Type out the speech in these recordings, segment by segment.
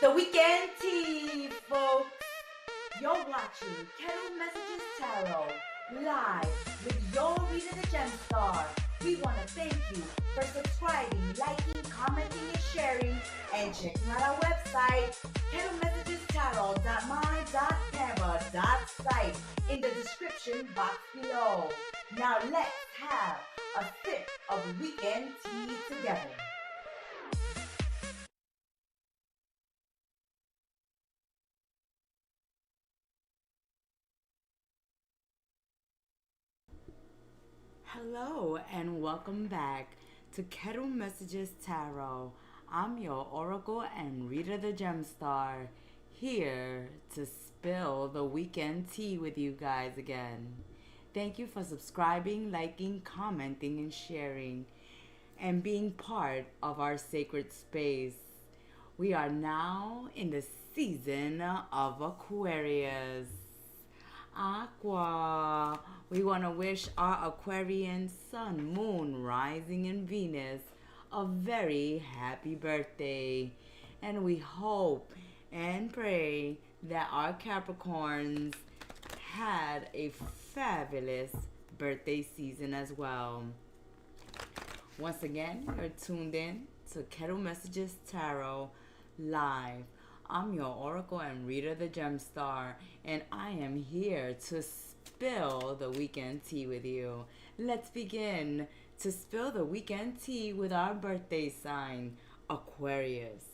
The weekend tea, folks. You're watching Kettle Messages Tarot live with your reader, the Gem Star. We want to thank you for subscribing, liking, commenting, and sharing, and checking out our website, kettlemessagestarot.my.canva.site in the description box below. Now let's have a sip of weekend tea together. Hello and welcome back to Kettle Messages Tarot. I'm your Oracle and Reader the Gem Star, here to spill the weekend tea with you guys again. Thank you for subscribing, liking, commenting, and sharing, and being part of our sacred space. We are now in the season of Aquarius. Aqua. We want to wish our Aquarian sun, moon, rising, and Venus a very happy birthday. And we hope and pray that our Capricorns had a fabulous birthday season as well. Once again, you're tuned in to Kettle Messages Tarot live. I'm your Oracle and Reader the Gem Star, and I am here to spill the weekend tea with you. Let's begin to spill the weekend tea with our birthday sign, Aquarius.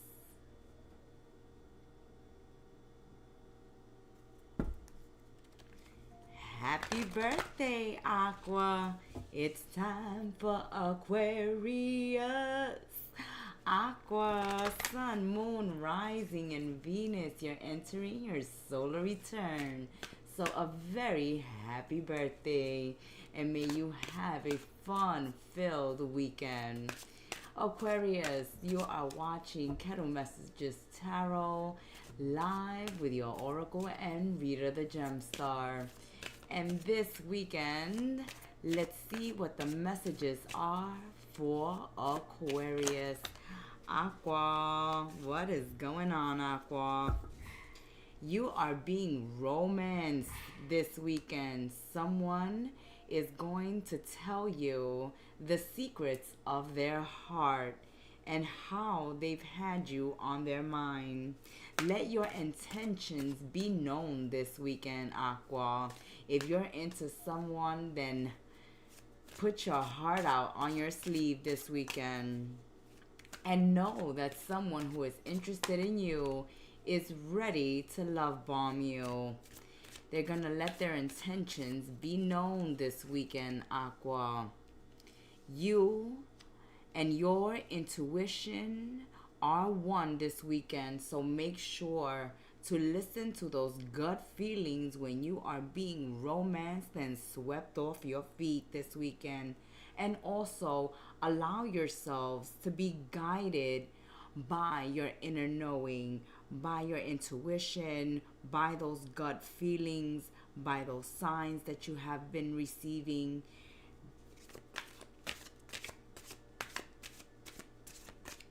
Happy birthday, Aqua. It's time for Aquarius. Aqua, sun, moon, rising, and Venus, you're entering your solar return. So a very happy birthday, and may you have a fun-filled weekend. Aquarius, you are watching Kettle Messages Tarot live with your Oracle and Reader the Gem Star. And this weekend, let's see what the messages are for Aquarius. Aqua, what is going on, Aqua? You are being romanced this weekend. Someone is going to tell you the secrets of their heart and how they've had you on their mind. Let your intentions be known this weekend, Aqua. If you're into someone, then put your heart out on your sleeve this weekend. And know that someone who is interested in you is ready to love bomb you. They're going to let their intentions be known this weekend, Aqua. You and your intuition are one this weekend, so make sure to listen to those gut feelings when you are being romanced and swept off your feet this weekend. And also allow yourselves to be guided by your inner knowing, by your intuition, by those gut feelings, by those signs that you have been receiving.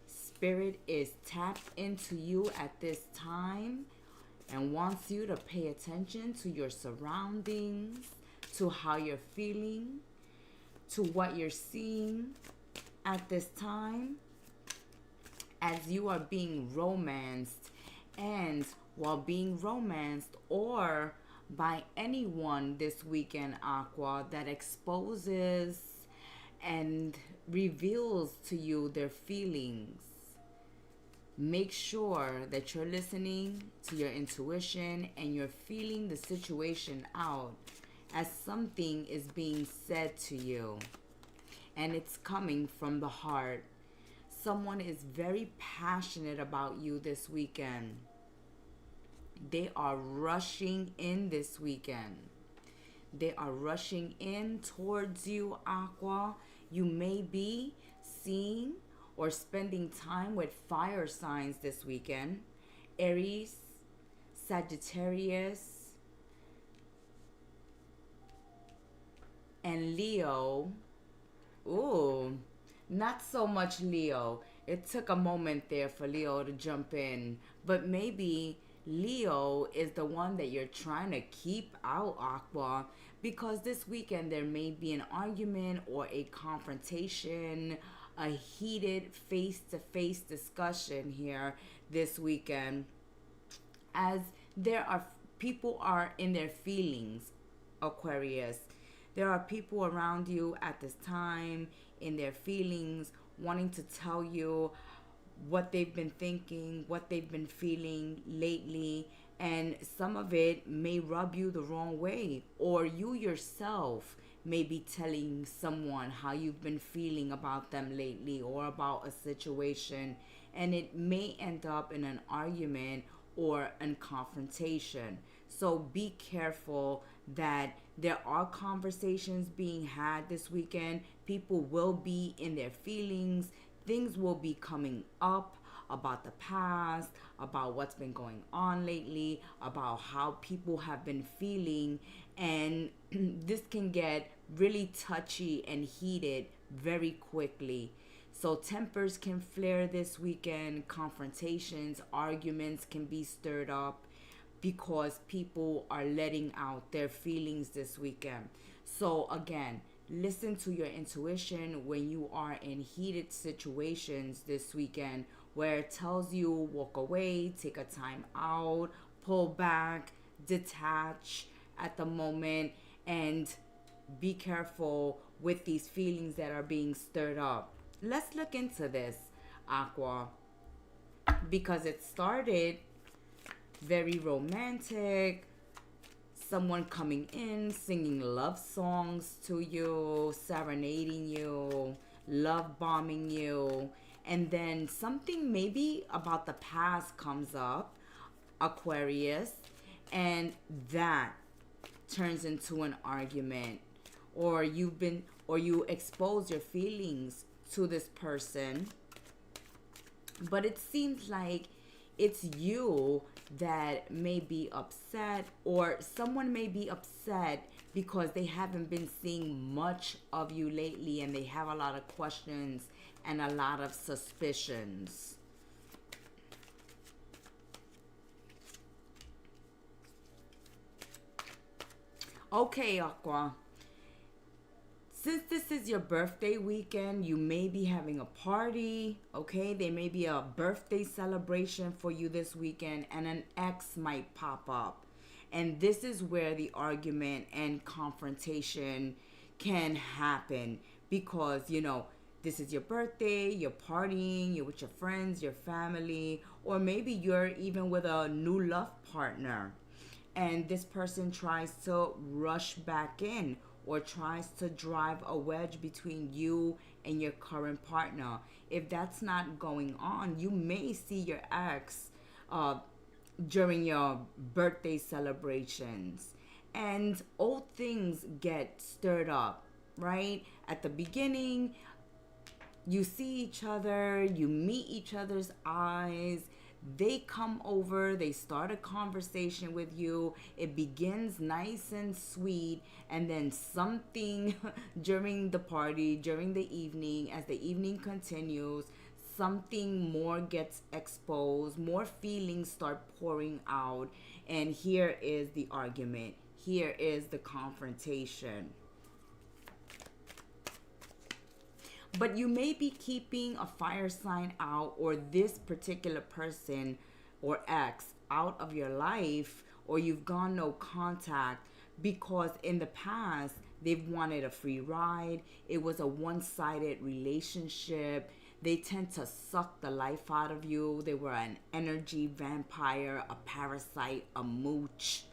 Spirit is tapped into you at this time and wants you to pay attention to your surroundings, to how you're feeling, to what you're seeing at this time as you are being romanced. And while being romanced or by anyone this weekend, Aqua, that exposes and reveals to you their feelings, make sure that you're listening to your intuition and you're feeling the situation out as something is being said to you, and it's coming from the heart. Someone is very passionate about you this weekend. They are rushing in this weekend. They are rushing in towards you, Aqua. You may be seeing or spending time with fire signs this weekend. Aries, Sagittarius, and Leo. Ooh, not so much Leo. It took a moment there for Leo to jump in, but maybe Leo is the one that you're trying to keep out, Aqua, because this weekend there may be an argument or a confrontation, a heated face to face discussion here this weekend, as there are people are in their feelings, Aquarius. There are people around you at this time in their feelings, wanting to tell you what they've been thinking, what they've been feeling lately, and some of it may rub you the wrong way, or you yourself may be telling someone how you've been feeling about them lately or about a situation, and it may end up in an argument or a confrontation. So be careful that there are conversations being had this weekend. People will be in their feelings. Things will be coming up about the past, about what's been going on lately, about how people have been feeling. And this can get really touchy and heated very quickly. So tempers can flare this weekend, confrontations, arguments can be stirred up because people are letting out their feelings this weekend. So again, listen to your intuition when you are in heated situations this weekend where it tells you walk away, take a time out, pull back, detach at the moment, and be careful with these feelings that are being stirred up. Let's look into this, Aqua, because it started very romantic, someone coming in, singing love songs to you, serenading you, love bombing you, and then something maybe about the past comes up, Aquarius, and that turns into an argument, or you expose your feelings to this person, but it seems like it's you that may be upset, or someone may be upset because they haven't been seeing much of you lately and they have a lot of questions and a lot of suspicions. Okay, Aqua. Since this is your birthday weekend, you may be having a party, okay? There may be a birthday celebration for you this weekend, and an ex might pop up. And this is where the argument and confrontation can happen because, this is your birthday, you're partying, you're with your friends, your family, or maybe you're even with a new love partner. And this person tries to rush back in or tries to drive a wedge between you and your current partner. If that's not going on, you may see your ex during your birthday celebrations. And old things get stirred up, right? At the beginning, you see each other, you meet each other's eyes, they come over, they start a conversation with you, it begins nice and sweet, and then something during the party, during the evening, as the evening continues, something more gets exposed, more feelings start pouring out, and here is the argument, here is the confrontation. But you may be keeping a fire sign out, or this particular person or ex out of your life, or you've gone no contact because in the past they've wanted a free ride. It was a one-sided relationship. They tend to suck the life out of you. They were an energy vampire, a parasite, a mooch.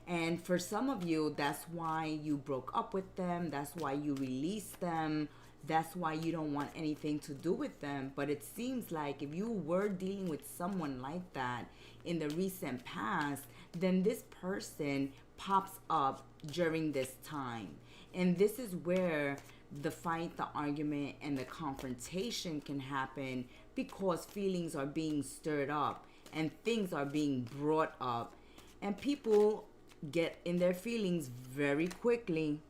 And for some of you, that's why you broke up with them. That's why you released them. That's why you don't want anything to do with them. But it seems like if you were dealing with someone like that in the recent past, then this person pops up during this time. And this is where the fight, the argument, and the confrontation can happen because feelings are being stirred up and things are being brought up. And people get in their feelings very quickly.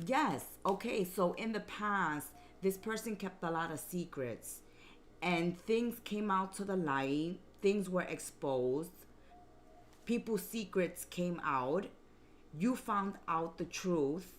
Yes, okay, so in the past, this person kept a lot of secrets, and things came out to the light. Things were exposed. People's secrets came out. You found out the truth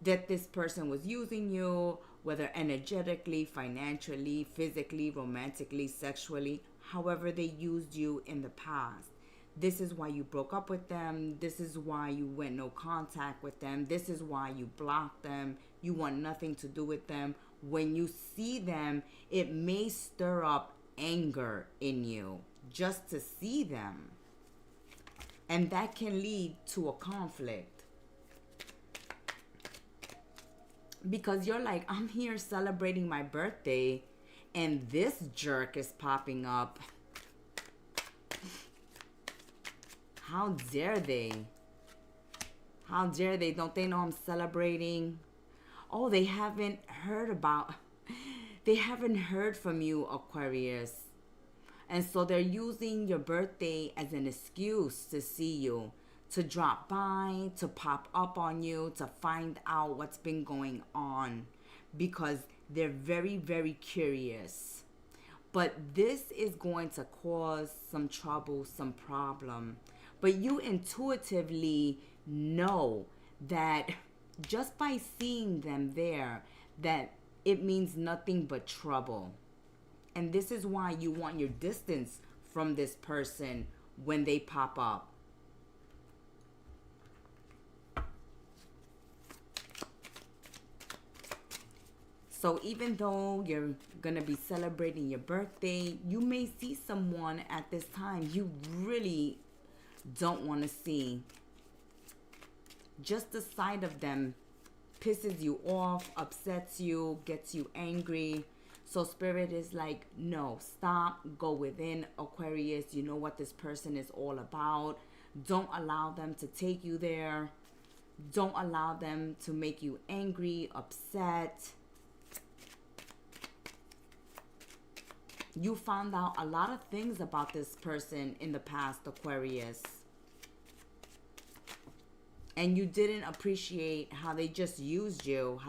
that this person was using you, whether energetically, financially, physically, romantically, sexually, however they used you in the past. This is why you broke up with them. This is why you went no contact with them. This is why you blocked them. You want nothing to do with them. When you see them, it may stir up anger in you just to see them. And that can lead to a conflict. Because you're like, I'm here celebrating my birthday, and this jerk is popping up. How dare they? How dare they? Don't they know I'm celebrating? Oh, they haven't heard from you, Aquarius. And so they're using your birthday as an excuse to see you, to drop by, to pop up on you, to find out what's been going on, because they're very, very curious. But this is going to cause some trouble, some problem. But you intuitively know that just by seeing them there, that it means nothing but trouble. And this is why you want your distance from this person when they pop up. So even though you're going to be celebrating your birthday, you may see someone at this time you really don't want to see. Just the sight of them pisses you off, upsets you, gets you angry. So Spirit is like, no, stop, go within, Aquarius. You know what this person is all about. Don't allow them to take you there. Don't allow them to make you angry, upset. You found out a lot of things about this person in the past, Aquarius. And you didn't appreciate how they just used you,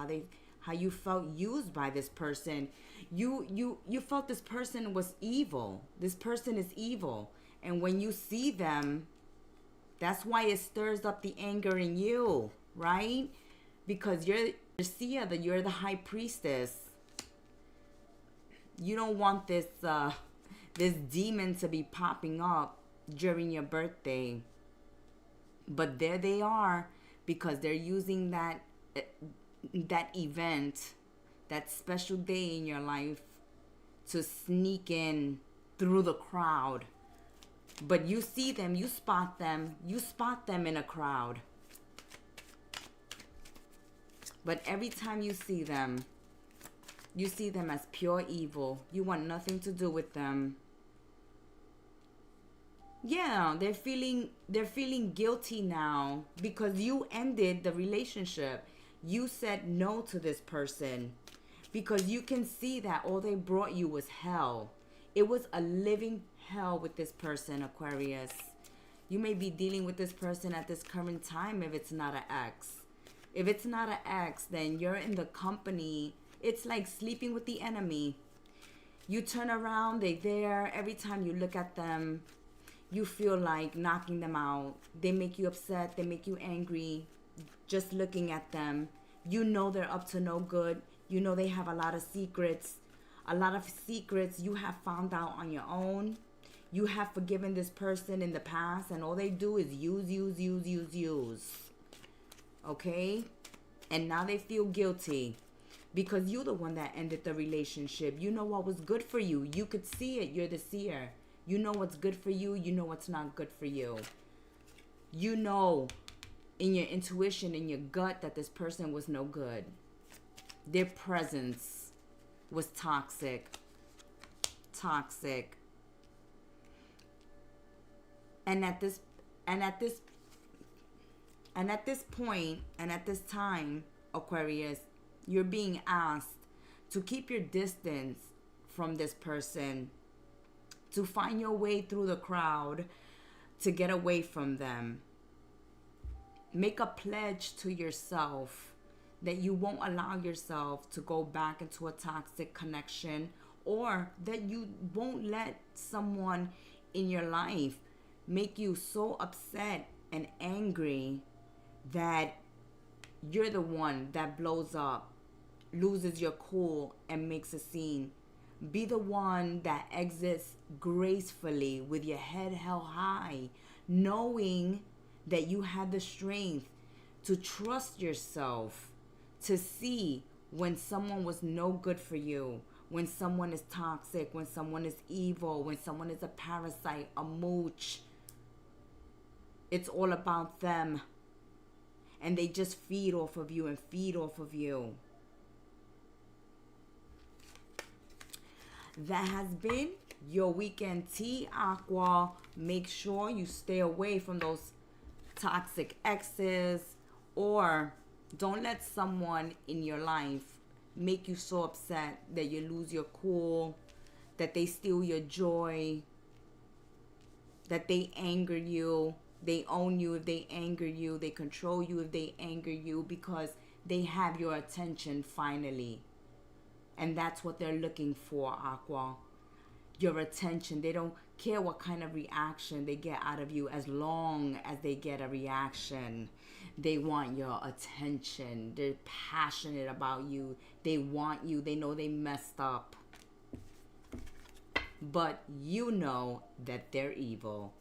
how you felt used by this person. You felt this person was evil. This person is evil. And when you see them, that's why it stirs up the anger in you, right? Because you're the high priestess. You don't want this demon to be popping up during your birthday. But there they are, because they're using that event, that special day in your life, to sneak in through the crowd. But you see them, you spot them in a crowd. But every time you see them as pure evil. You want nothing to do with them. Yeah, they're feeling guilty now because you ended the relationship. You said no to this person because you can see that all they brought you was hell. It was a living hell with this person, Aquarius. You may be dealing with this person at this current time if it's not an ex. If it's not an ex, then you're in the company. It's like sleeping with the enemy. You turn around, they're there. Every time you look at them, you feel like knocking them out. They make you upset. They make you angry. Just looking at them. You know they're up to no good. You know they have a lot of secrets. A lot of secrets you have found out on your own. You have forgiven this person in the past, and all they do is use. Okay? And now they feel guilty because you're the one that ended the relationship. You know what was good for you. You could see it. You're the seer. You know what's good for you. You know what's not good for you. You know in your intuition, in your gut, that this person was no good. Their presence was toxic. And at this point, and at this time, Aquarius, you're being asked to keep your distance from this person, to find your way through the crowd, to get away from them. Make a pledge to yourself that you won't allow yourself to go back into a toxic connection, or that you won't let someone in your life make you so upset and angry that you're the one that blows up, loses your cool, and makes a scene. Be the one that exits gracefully with your head held high, knowing that you had the strength to trust yourself, to see when someone was no good for you, when someone is toxic, when someone is evil, when someone is a parasite, a mooch. It's all about them. And they just feed off of you and feed off of you. That has been your weekend tea, Aqua. Make sure you stay away from those toxic exes, or don't let someone in your life make you so upset that you lose your cool, that they steal your joy, that they anger you. They own you if they anger you. They control you if they anger you, because they have your attention finally. And that's what they're looking for, Aqua. Your attention. They don't care what kind of reaction they get out of you, as long as they get a reaction. They want your attention. They're passionate about you. They want you. They know they messed up. But you know that they're evil.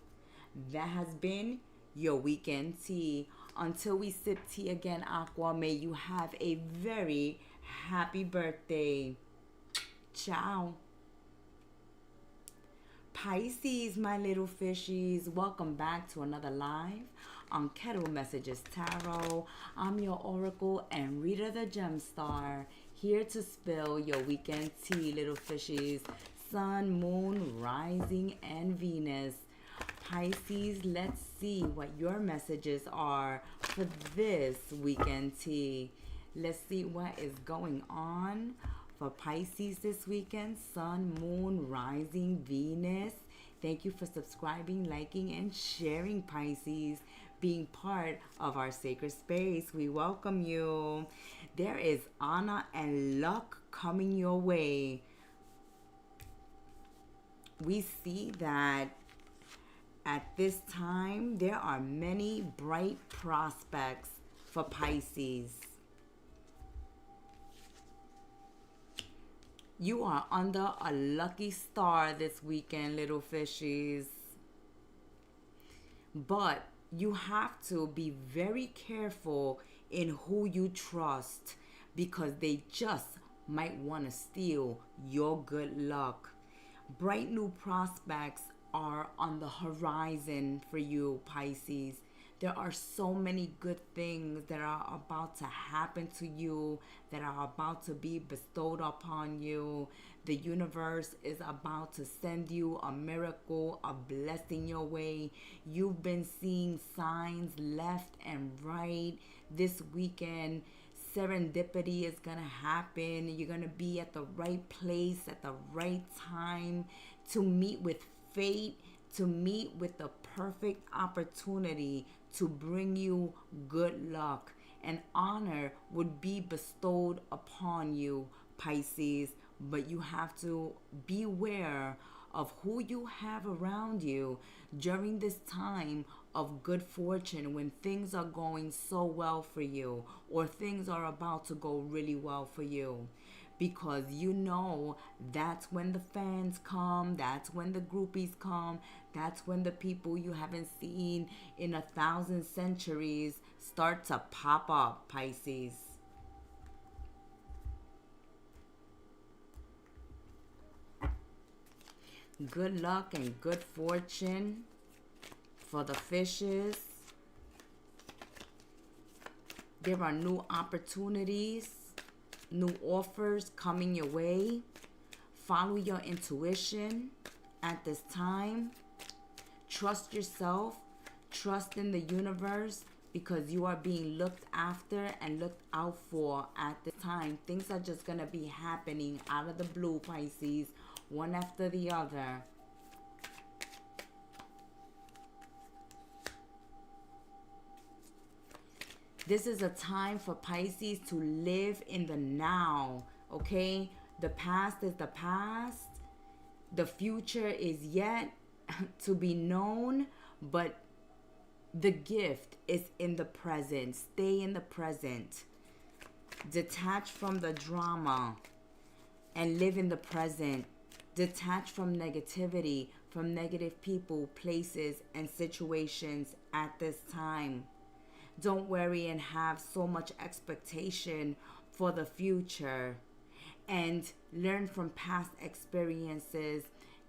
That has been your weekend tea. Until we sip tea again, Aqua, may you have a very happy birthday. Ciao. Pisces, my little fishies, welcome back to another live on Kettle Messages Tarot. I'm your oracle and reader, the gem star, here to spill your weekend tea, little fishies. Sun, moon, rising, and Venus. Pisces, let's see what your messages are for this weekend tea. Let's see what is going on for Pisces this weekend. Sun, moon, rising, Venus. Thank you for subscribing, liking, and sharing, Pisces, being part of our sacred space. We welcome you. There is honor and luck coming your way. We see that at this time, there are many bright prospects for Pisces. You are under a lucky star this weekend, little fishies. But you have to be very careful in who you trust, because they just might want to steal your good luck. Bright new prospects are on the horizon for you, Pisces. There are so many good things that are about to happen to you, that are about to be bestowed upon you. The universe is about to send you a miracle, a blessing your way. You've been seeing signs left and right. This weekend, serendipity is gonna happen. You're gonna be at the right place at the right time to meet with fate, to meet with the perfect opportunity to bring you good luck. And honor would be bestowed upon you, Pisces, but you have to beware of who you have around you during this time of good fortune, when things are going so well for you, or things are about to go really well for you. Because you know that's when the fans come, that's when the groupies come, that's when the people you haven't seen in 1,000 centuries start to pop up, Pisces. Good luck and good fortune for the fishes. There are new opportunities, new offers coming your way. Follow your intuition at this time. Trust yourself. Trust in the universe, because you are being looked after and looked out for at this time. Things are just going to be happening out of the blue, Pisces, one after the other. This is a time for Pisces to live in the now, okay? The past is the past. The future is yet to be known, but the gift is in the present. Stay in the present. Detach from the drama and live in the present. Detach from negativity, from negative people, places, and situations at this time. Don't worry and have so much expectation for the future. And learn from past experiences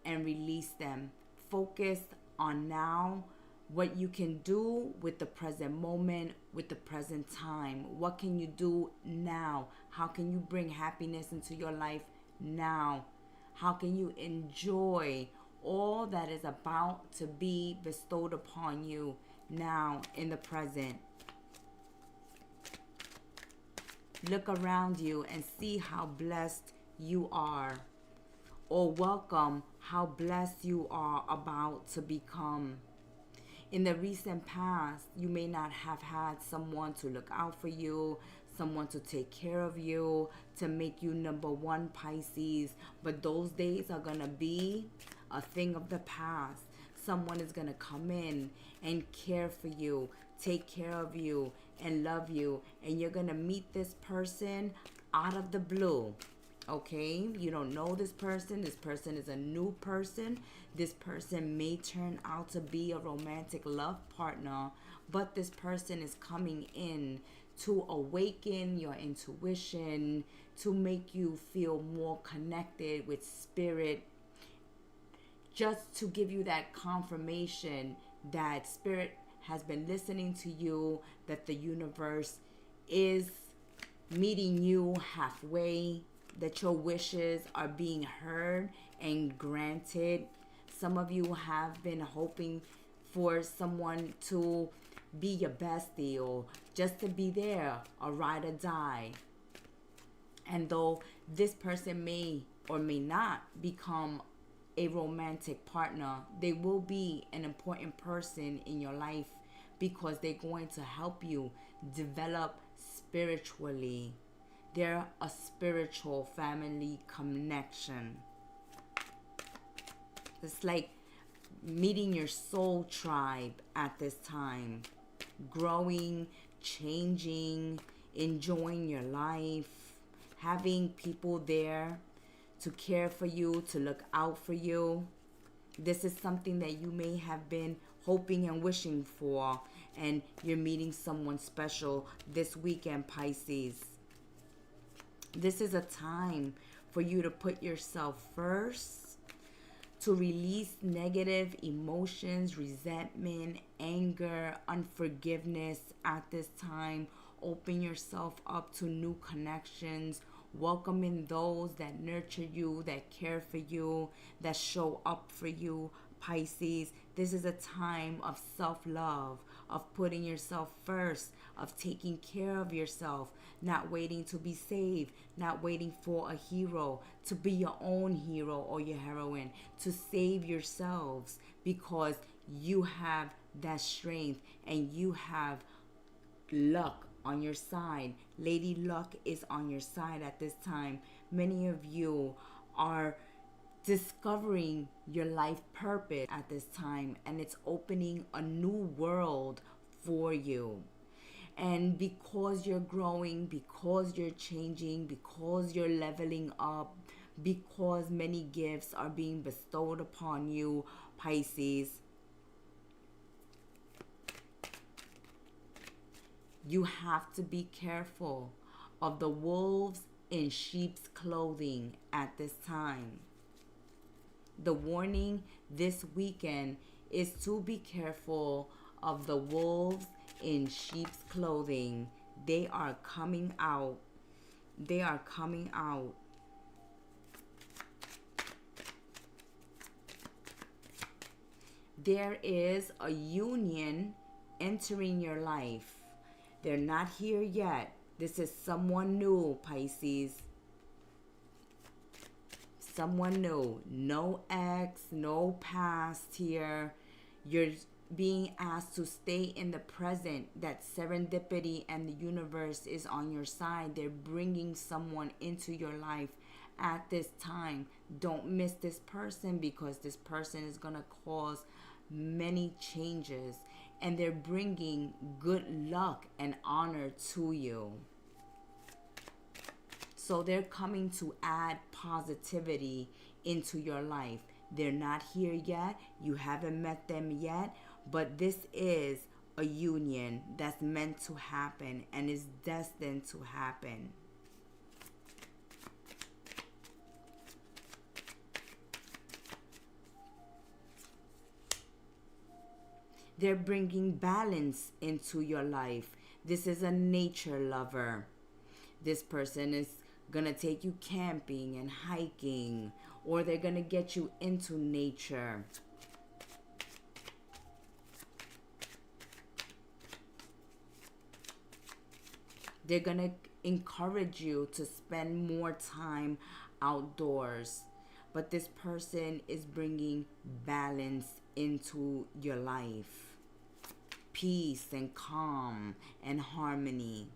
and release them. Focus on now, what you can do with the present moment, with the present time. What can you do now? How can you bring happiness into your life now? How can you enjoy all that is about to be bestowed upon you now in the present? Look around you and see how blessed you are, or welcome how blessed you are about to become. In the recent past, you may not have had someone to look out for you, someone to take care of you, to make you number one, Pisces. But those days are going to be a thing of the past. Someone is going to come in and care for you, take care of you, and love you. And you're going to meet this person out of the blue. Okay, you don't know this person. This person is a new person. This person may turn out to be a romantic love partner, but this person is coming in to awaken your intuition, to make you feel more connected with spirit, just to give you that confirmation that spirit has been listening to you, that the universe is meeting you halfway, that your wishes are being heard and granted. Some of you have been hoping for someone to be your bestie, or just to be there, a ride or die. And though this person may or may not become a romantic partner, they will be an important person in your life, because they're going to help you develop spiritually. They're a spiritual family connection. It's like meeting your soul tribe at this time. Growing, changing, enjoying your life. Having people there to care for you, to look out for you. This is something that you may have been hoping and wishing for. And you're meeting someone special this weekend, Pisces. This is a time for you to put yourself first, to release negative emotions, resentment, anger, unforgiveness at this time. Open yourself up to new connections, welcoming those that nurture you, that care for you, that show up for you, Pisces. This is a time of self-love, of putting yourself first, of taking care of yourself, not waiting to be saved, not waiting for a hero, to be your own hero or your heroine, to save yourselves, because you have that strength and you have luck on your side. Lady Luck is on your side at this time. Many of you are discovering your life purpose at this time, and it's opening a new world for you. And because you're growing, because you're changing, because you're leveling up, because many gifts are being bestowed upon you, Pisces, you have to be careful of the wolves in sheep's clothing at this time. The warning this weekend is to be careful of the wolves in sheep's clothing. They are coming out. They are coming out. There is a union entering your life. They're not here yet. This is someone new, Pisces. Someone new. No ex, no past here. You're being asked to stay in the present, that serendipity and the universe is on your side. They're bringing someone into your life at this time. Don't miss this person, because this person is going to cause many changes, and they're bringing good luck and honor to you. So they're coming to add positivity into your life. They're not here yet. You haven't met them yet. But this is a union that's meant to happen and is destined to happen. They're bringing balance into your life. This is a nature lover. This person is going to take you camping and hiking, or they're going to get you into nature. They're going to encourage you to spend more time outdoors. But this person is bringing balance into your life. Peace and calm and harmony.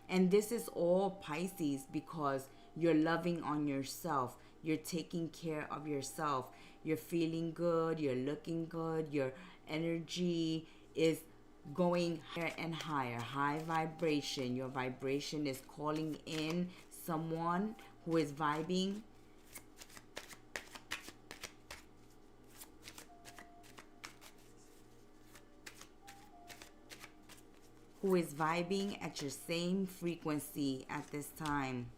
And this is all Pisces, because you're loving on yourself. You're taking care of yourself. You're feeling good. You're looking good. Your energy is going higher and higher. High vibration. Your vibration is calling in someone who is vibing. Who is vibing at your same frequency at this time.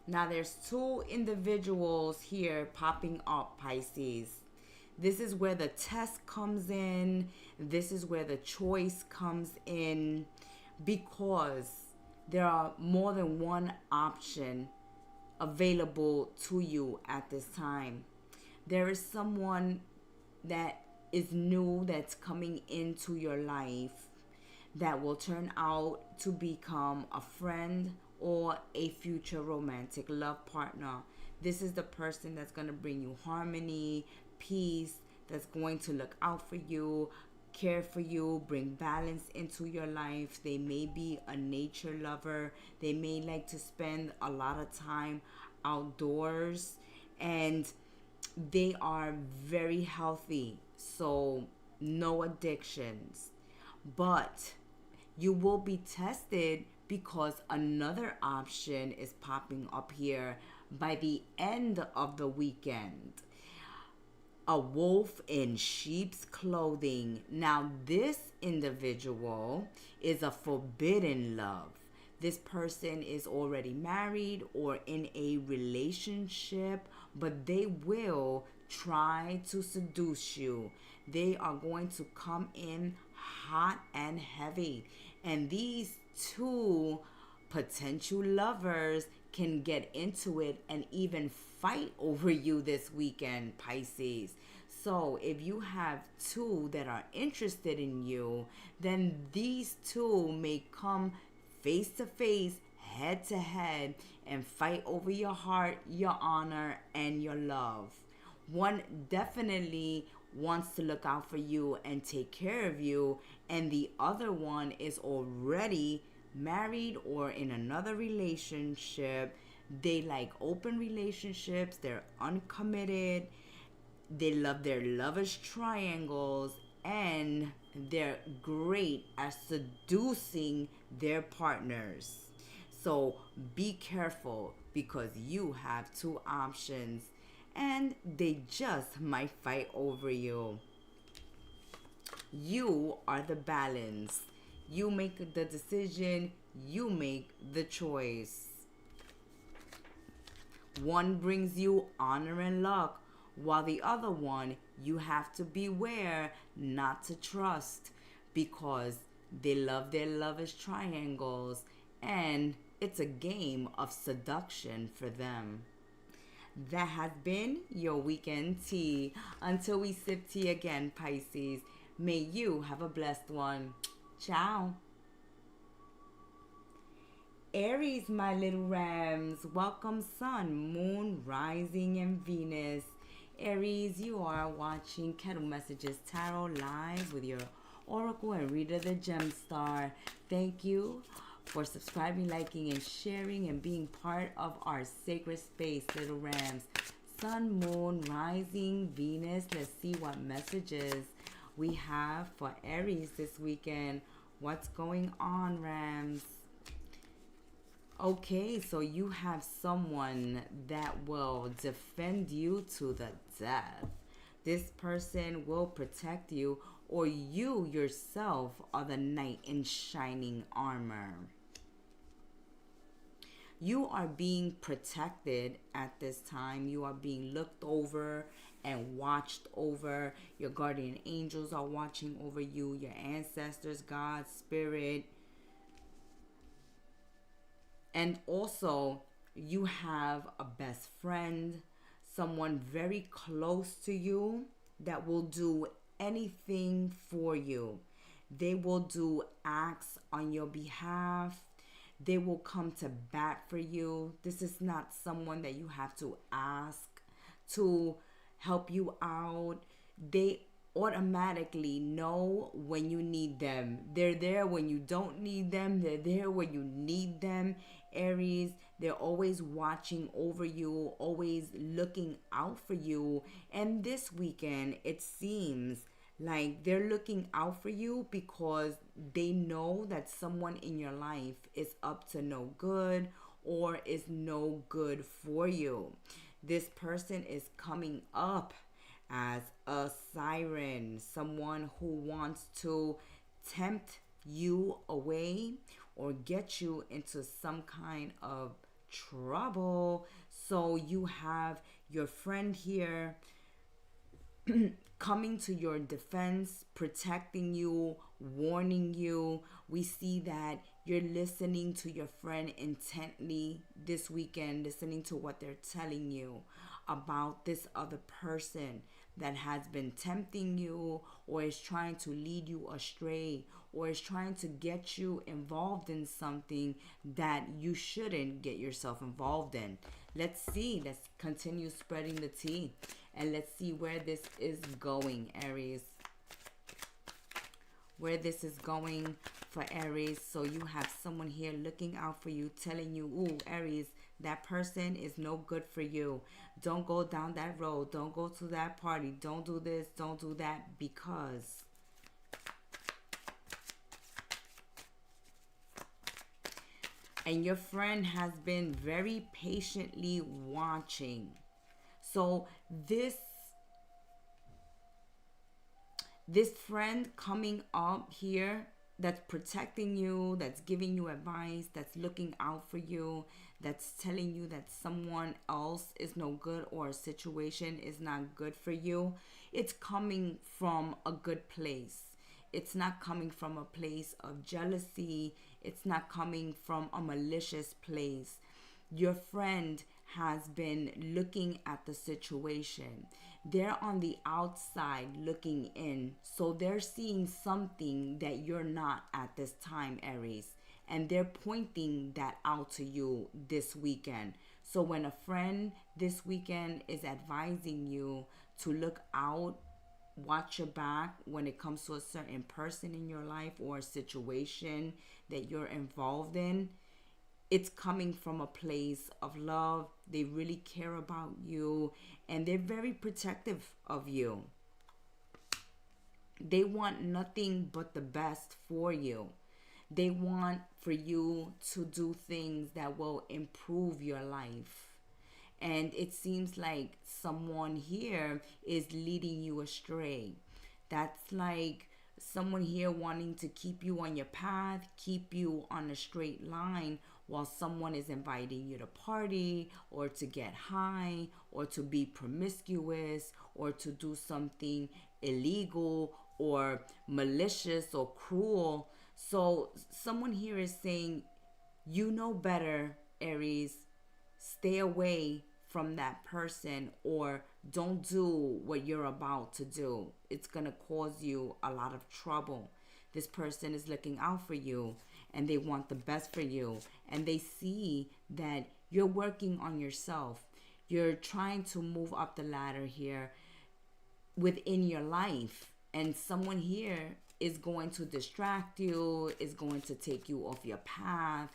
Now there's two individuals here popping up, Pisces. This is where the test comes in. This is where the choice comes in, because there are more than one option available to you at this time. There is someone that is new that's coming into your life that will turn out to become a friend or a future romantic love partner. This is the person that's going to bring you harmony, peace, that's going to look out for you, care for you, bring balance into your life. They may be a nature lover. They may like to spend a lot of time outdoors, and they are very healthy, so no addictions. But you will be tested, because another option is popping up here by the end of the weekend. A wolf in sheep's clothing. Now this individual is a forbidden love. This person is already married or in a relationship, but they will try to seduce you. They are going to come in hot and heavy. And these two potential lovers can get into it and even fight over you this weekend, Pisces. So if you have two that are interested in you, then these two may come face to face, head to head, and fight over your heart, your honor, and your love. One definitely wants to look out for you and take care of you, and the other one is already married or in another relationship. They like open relationships. They're uncommitted. They love their lovers triangles, and they're great at seducing their partners. So be careful, because you have two options and they just might fight over you. You are the balance. You make the decision. You make the choice. One brings you honor and luck, while the other one, you have to beware not to trust, because they love their lovers triangles, and it's a game of seduction for them. That has been your weekend tea. Until we sip tea again, Pisces, may you have a blessed one. Ciao. Aries, my little rams, welcome Sun, Moon, Rising, and Venus. Aries, you are watching Kettle Messages Tarot live with your Oracle and Reader the Gem Star. Thank you for subscribing, liking, and sharing and being part of our sacred space, little rams. Sun, Moon, Rising, Venus. Let's see what messages we have for Aries this weekend. What's going on, rams? Okay, so you have someone that will defend you to the death. This person will protect you, or you yourself are the knight in shining armor. You are being protected at this time. You are being looked over and watched over. Your guardian angels are watching over you. Your ancestors, God, Spirit. And also, you have a best friend, someone very close to you that will do anything for you. They will do acts on your behalf. They will come to bat for you. This is not someone that you have to ask to help you out. They automatically know when you need them. They're there when you don't need them. They're there when you need them. Aries, they're always watching over you, always looking out for you. And this weekend, it seems like they're looking out for you because they know that someone in your life is up to no good or is no good for you. This person is coming up as a siren, someone who wants to tempt you away or get you into some kind of trouble. So you have your friend here coming to your defense, protecting you, warning you. We see that you're listening to your friend intently this weekend, listening to what they're telling you about this other person that has been tempting you or is trying to lead you astray or is trying to get you involved in something that you shouldn't get yourself involved in. Let's see. Let's continue spreading the tea and let's see where this is going, Aries. Where this is going for Aries. So you have someone here looking out for you, telling you, ooh, Aries, that person is no good for you. Don't go down that road. Don't go to that party. Don't do this. Don't do that because and your friend has been very patiently watching. So this friend coming up here that's protecting you, that's giving you advice, that's looking out for you, that's telling you that someone else is no good or a situation is not good for you, it's coming from a good place. It's not coming from a place of jealousy. It's not coming from a malicious place. Your friend has been looking at the situation. They're on the outside looking in. So they're seeing something that you're not at this time, Aries. And they're pointing that out to you this weekend. So when a friend this weekend is advising you to look out, watch your back when it comes to a certain person in your life or a situation that you're involved in, it's coming from a place of love. They really care about you and they're very protective of you. They want nothing but the best for you. They want for you to do things that will improve your life. And it seems like someone here is leading you astray. That's like someone here wanting to keep you on your path, keep you on a straight line, while someone is inviting you to party or to get high or to be promiscuous or to do something illegal or malicious or cruel. So someone here is saying, you know better, Aries. Stay away from that person or don't do what you're about to do. It's going to cause you a lot of trouble. This person is looking out for you and they want the best for you. And they see that you're working on yourself. You're trying to move up the ladder here within your life. And someone here is going to distract you, is going to take you off your path.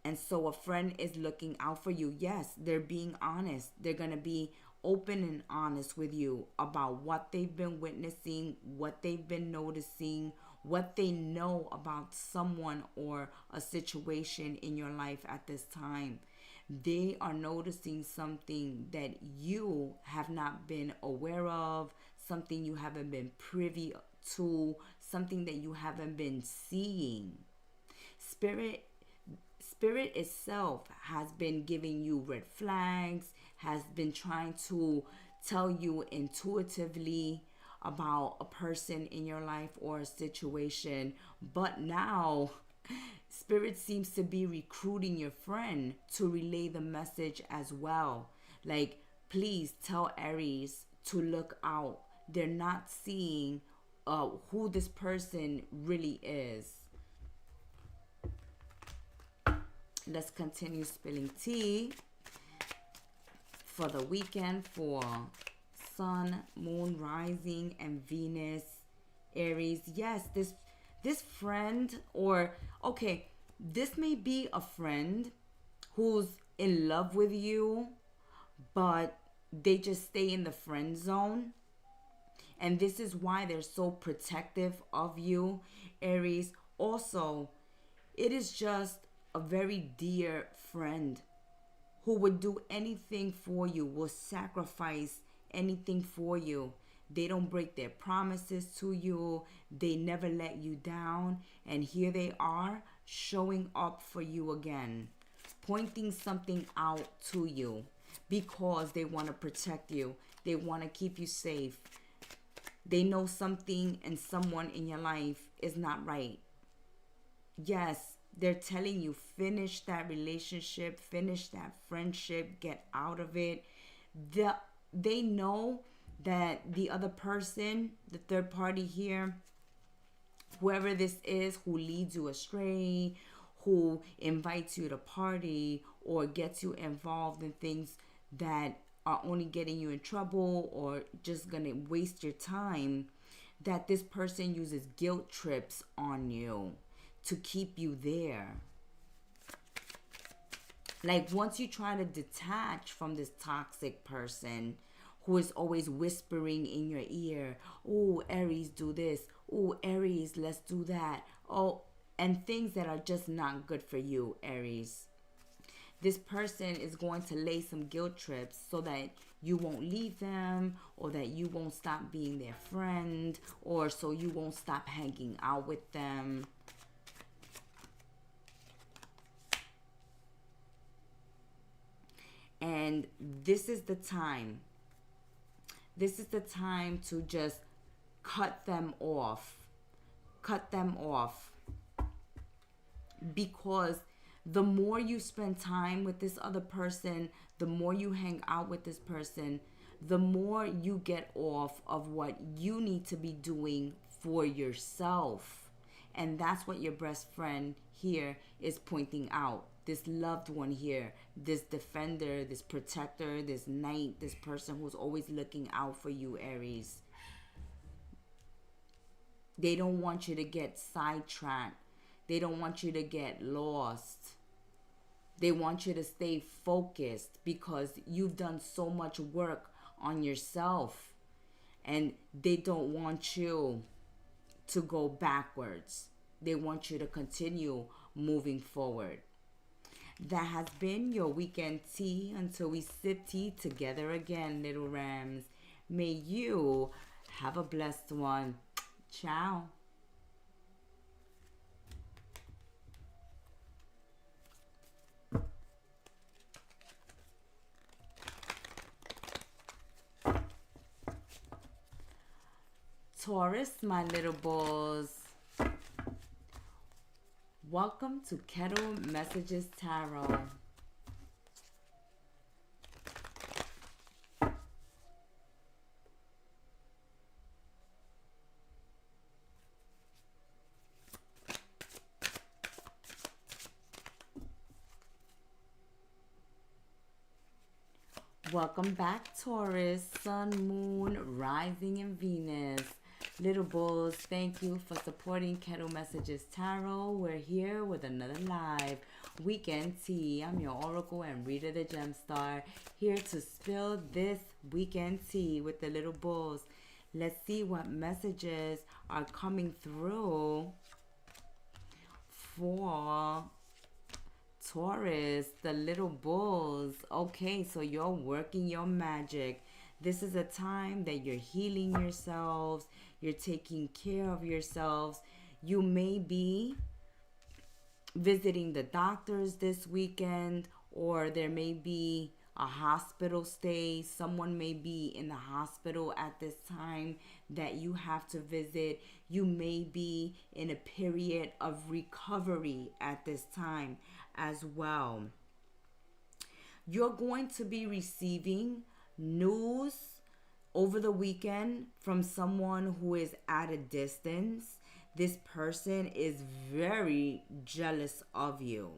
And so a friend is looking out for you. Yes, they're being honest. They're going to be open and honest with you about what they've been witnessing, what they've been noticing, what they know about someone or a situation in your life at this time. They are noticing something that you have not been aware of, something you haven't been privy to, something that you haven't been seeing. Spirit itself has been giving you red flags, has been trying to tell you intuitively about a person in your life or a situation. But now, Spirit seems to be recruiting your friend to relay the message as well. Like, please tell Aries to look out. They're not seeing who this person really is. Let's continue spilling tea for the weekend for Sun, Moon, Rising, and Venus, Aries. Yes, this friend, or okay, this may be a friend who's in love with you, but they just stay in the friend zone. And this is why they're so protective of you, Aries. Also, it is just a very dear friend who would do anything for you, will sacrifice anything for you. They don't break their promises to you. They never let you down. And here they are showing up for you again, pointing something out to you because they want to protect you. They want to keep you safe. They know something and someone in your life is not right. Yes, they're telling you, finish that relationship, finish that friendship, get out of it. They know that the other person, the third party here, whoever this is, who leads you astray, who invites you to party or gets you involved in things that are only getting you in trouble or just gonna waste your time, that this person uses guilt trips on you to keep you there. Like, once you try to detach from this toxic person who is always whispering in your ear, oh, Aries, do this. Oh, Aries, let's do that. Oh, and things that are just not good for you, Aries. This person is going to lay some guilt trips so that you won't leave them, or that you won't stop being their friend, or so you won't stop hanging out with them. And this is the time. This is the time to just cut them off. Cut them off. Because the more you spend time with this other person, the more you hang out with this person, the more you get off of what you need to be doing for yourself. And that's what your best friend here is pointing out. This loved one here, this defender, this protector, this knight, this person who's always looking out for you, Aries. They don't want you to get sidetracked. They don't want you to get lost. They want you to stay focused because you've done so much work on yourself. And they don't want you to go backwards. They want you to continue moving forward. That has been your weekend tea until we sip tea together again, little rams. May you have a blessed one. Ciao. Taurus, my little bulls. Welcome to Kettle Messages Tarot. Welcome back, Taurus, Sun, Moon, Rising, and Venus. Little bulls, thank you for supporting Kettle Messages Tarot. We're here with another live weekend tea. I'm your Oracle and Reader the Gemstar, here to spill this weekend tea with the little bulls. Let's see what messages are coming through for Taurus, the little bulls. Okay, so you're working your magic. This is a time that you're healing yourselves. You're taking care of yourselves. You may be visiting the doctors this weekend, or there may be a hospital stay. Someone may be in the hospital at this time that you have to visit. You may be in a period of recovery at this time as well. You're going to be receiving news over the weekend from someone who is at a distance. This person is very jealous of you.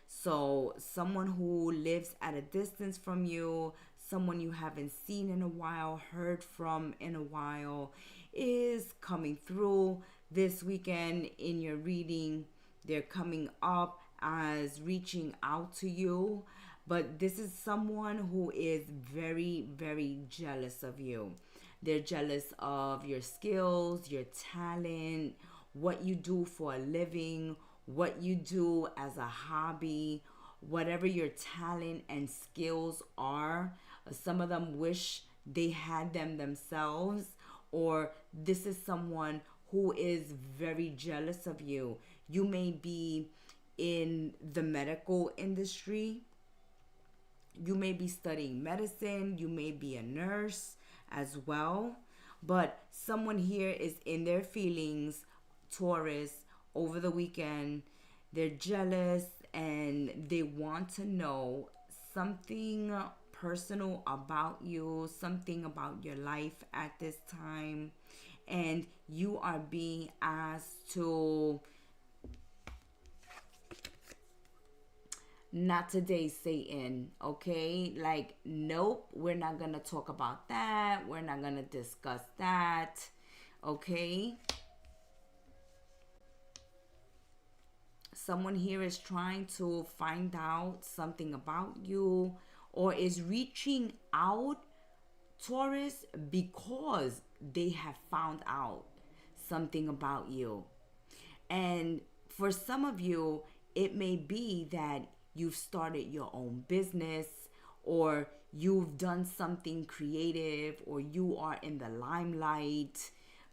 So someone who lives at a distance from you, someone you haven't seen in a while, heard from in a while, is coming through this weekend in your reading. They're coming up as reaching out to you, but this is someone who is very, very jealous of you. They're jealous of your skills, your talent, what you do for a living, what you do as a hobby, whatever your talent and skills are. Some of them wish they had them themselves, or this is someone who is very jealous of you. You may be in the medical industry. You may be studying medicine. You may be a nurse as well. But someone here is in their feelings, Taurus, over the weekend. They're jealous and they want to know something personal about you, something about your life at this time. And you are being asked to, not today, Satan, okay? Like, nope, we're not gonna talk about that. We're not gonna discuss that, okay? Someone here is trying to find out something about you, or is reaching out, Taurus, because they have found out something about you. And for some of you, it may be that you've started your own business, or you've done something creative, or you are in the limelight.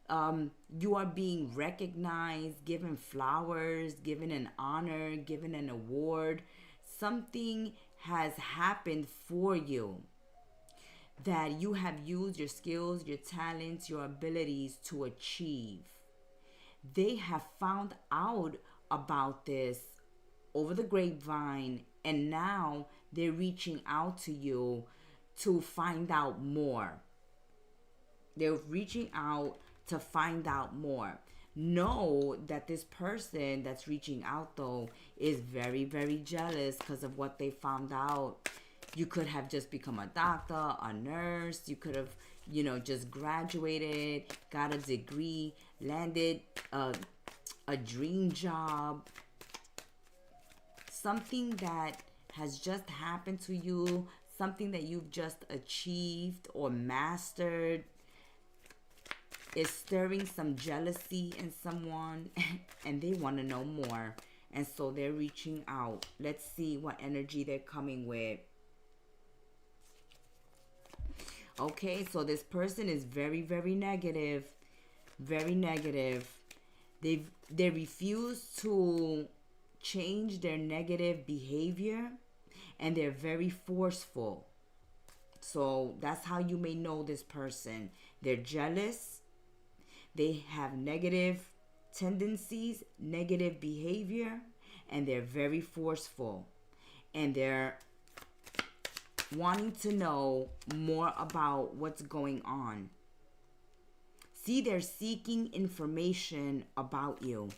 You are being recognized, given flowers, given an honor, given an award. Something has happened for you that you have used your skills, your talents, your abilities to achieve. They have found out about this over the grapevine, and now they're reaching out to you to find out more. They're reaching out to find out more. Know that this person that's reaching out, though, is very, very jealous because of what they found out. You could have just become a doctor, a nurse. You could have, just graduated, got a degree, landed a dream job. Something that has just happened to you, something that you've just achieved or mastered, is stirring some jealousy in someone, and they want to know more. And so they're reaching out. Let's see what energy they're coming with. Okay, so this person is very, very negative. Very negative. They refuse to change their negative behavior, and they're very forceful. So that's how you may know this person. They're jealous. They have negative tendencies, negative behavior, and they're very forceful. And they're wanting to know more about what's going on. See, they're seeking information about you.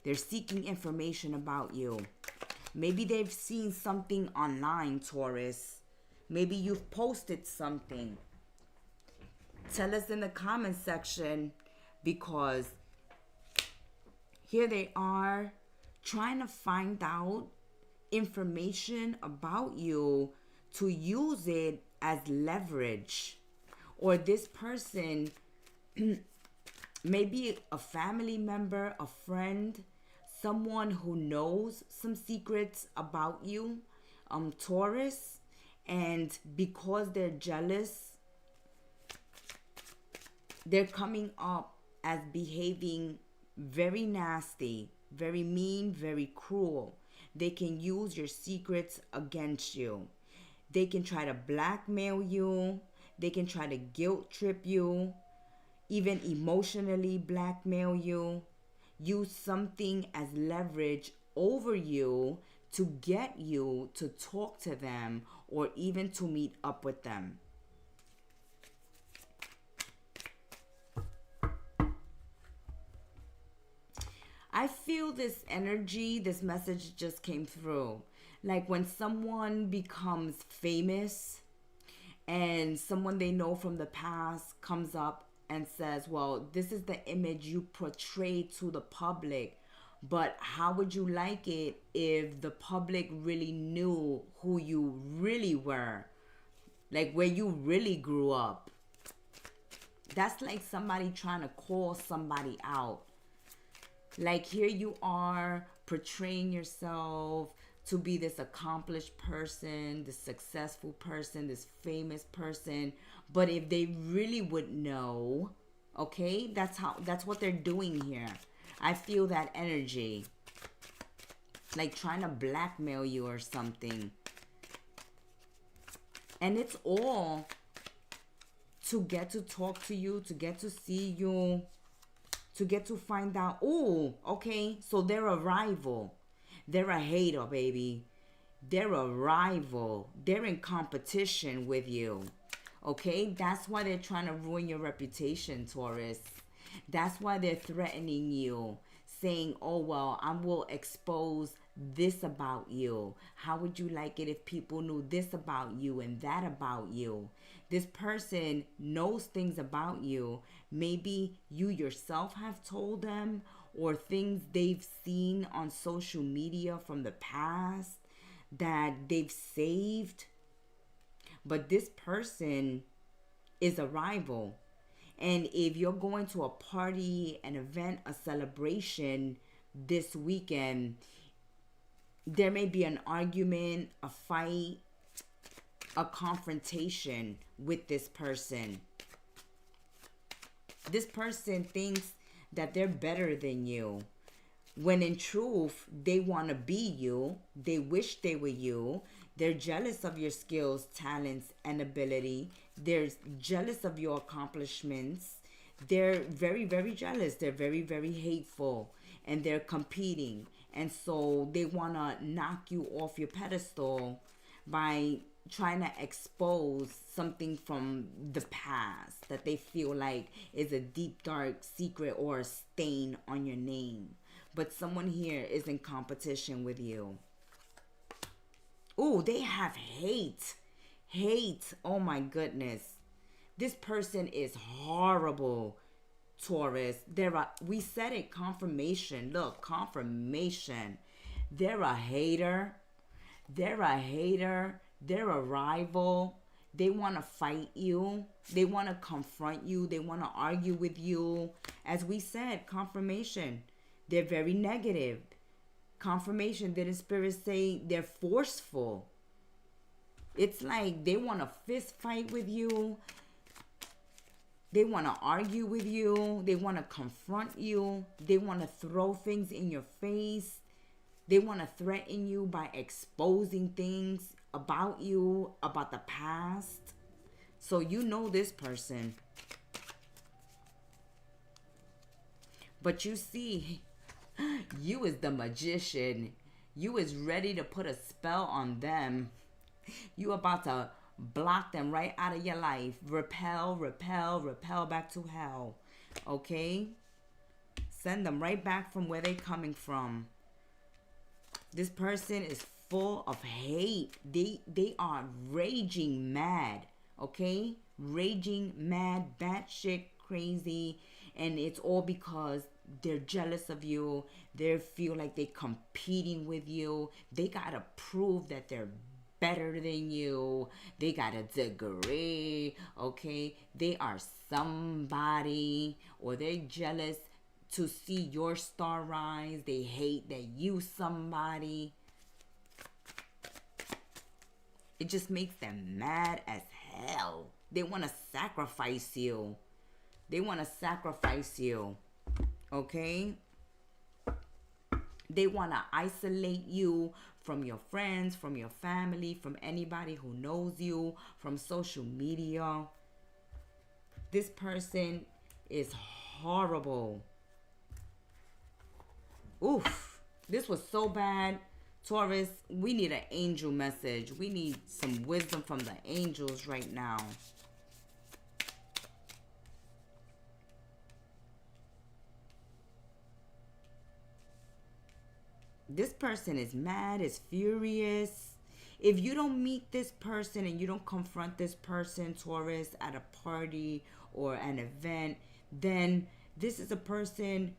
They're seeking information about you. Maybe they've seen something online, Taurus. Maybe you've posted something. Tell us in the comment section, because here they are trying to find out information about you to use it as leverage. Or this person, maybe a family member, a friend, someone who knows some secrets about you, Taurus, and because they're jealous, they're coming up as behaving very nasty, very mean, very cruel. They can use your secrets against you. They can try to blackmail you. They can try to guilt trip you, even emotionally blackmail you. Use something as leverage over you to get you to talk to them or even to meet up with them. I feel this energy, this message just came through. Like when someone becomes famous and someone they know from the past comes up and says, well, this is the image you portray to the public, but how would you like it if the public really knew who you really were? Like where you really grew up. That's like somebody trying to call somebody out. Like here you are portraying yourself to be this accomplished person, this successful person, this famous person. But if they really would know, okay, that's what they're doing here. I feel that energy. Like trying to blackmail you or something. And it's all to get to talk to you, to get to see you, to get to find out, oh, okay, so they're a rival. They're a hater, baby. They're a rival. They're in competition with you. Okay? That's why they're trying to ruin your reputation, Taurus. That's why they're threatening you, saying, oh, well, I will expose this about you. How would you like it if people knew this about you and that about you? This person knows things about you. Maybe you yourself have told them, or things they've seen on social media from the past that they've saved. But this person is a rival. And if you're going to a party, an event, a celebration this weekend, there may be an argument, a fight, a confrontation with this person. This person thinks that they're better than you, when in truth, they want to be you. They wish they were you. They're jealous of your skills, talents, and ability. They're jealous of your accomplishments. They're very, very jealous. They're very, very hateful. And they're competing. And so they want to knock you off your pedestal by trying to expose something from the past that they feel like is a deep, dark secret or a stain on your name. But someone here is in competition with you. Oh, they have hate. Hate. Oh my goodness. This person is horrible, Taurus. We said it, confirmation. Look, confirmation. They're a hater. They're a hater. They're a rival. They want to fight you. They want to confront you. They want to argue with you. As we said, confirmation. They're very negative. Confirmation, didn't Spirit say they're forceful? It's like they want to fist fight with you. They want to argue with you. They want to confront you. They want to throw things in your face. They want to threaten you by exposing things about you, about the past. So you know this person. But you see, you is the magician. You is ready to put a spell on them. You about to block them right out of your life. Repel, repel, repel back to hell. Okay? Send them right back from where they coming from. This person is full of hate. They are raging mad, okay? Raging mad, batshit crazy, and it's all because they're jealous of you. They feel like they're competing with you. They gotta prove that they're better than you. They got a degree, okay? They are somebody, or they're jealous to see your star rise. They hate that you somebody. It just makes them mad as hell. They want to sacrifice you. They want to sacrifice you. Okay? They want to isolate you from your friends, from your family, from anybody who knows you, from social media. This person is horrible. Oof. This was so bad. Taurus, we need an angel message. We need some wisdom from the angels right now. This person is mad, is furious. If you don't meet this person and you don't confront this person, Taurus, at a party or an event, then this is a person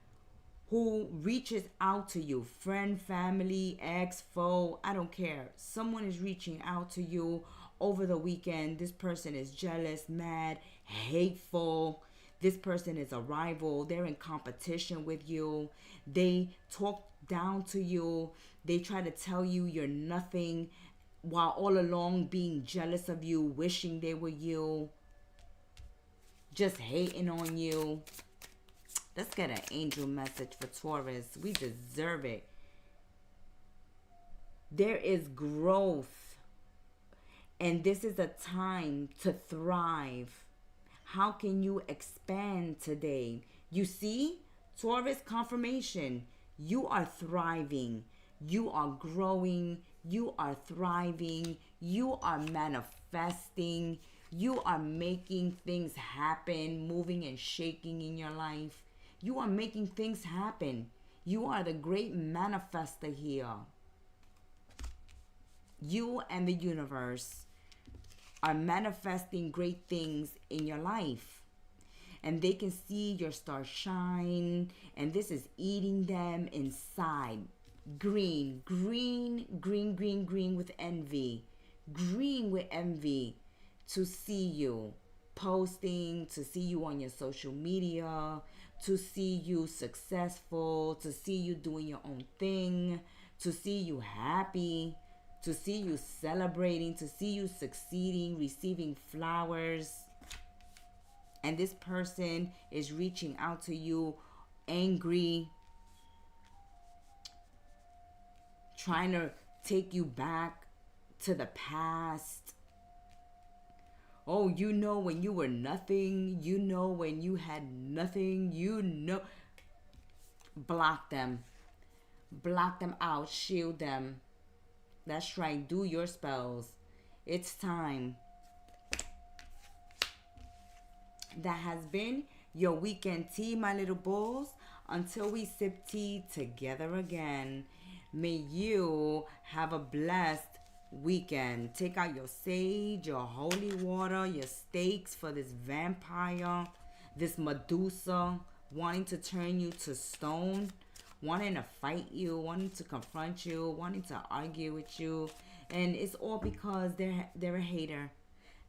who reaches out to you. Friend, family, ex, foe, I don't care. Someone is reaching out to you over the weekend. This person is jealous, mad, hateful. This person is a rival. They're in competition with you. They talk down to you. They try to tell you you're nothing, while all along being jealous of you, wishing they were you, just hating on you. Let's get an angel message for Taurus. We deserve it. There is growth, and this is a time to thrive. How can you expand today? You see, Taurus, confirmation. You are thriving. You are growing. You are thriving. You are manifesting. You are making things happen, moving and shaking in your life. You are making things happen. You are the great manifester here. You and the universe are manifesting great things in your life. And they can see your star shine. And this is eating them inside. Green, green, green, green, green with envy. Green with envy to see you posting, to see you on your social media, to see you successful, to see you doing your own thing, to see you happy, to see you celebrating, to see you succeeding, receiving flowers. And this person is reaching out to you angry, trying to take you back to the past. Oh, you know when you were nothing. You know when you had nothing. You know. Block them. Block them out. Shield them. That's right. Do your spells. It's time. That has been your weekend tea, my little bulls. Until we sip tea together again, may you have a blessed weekend. Take out your sage, your holy water, your stakes for this vampire, this Medusa, wanting to turn you to stone, wanting to fight you, wanting to confront you, wanting to argue with you. And it's all because they're a hater.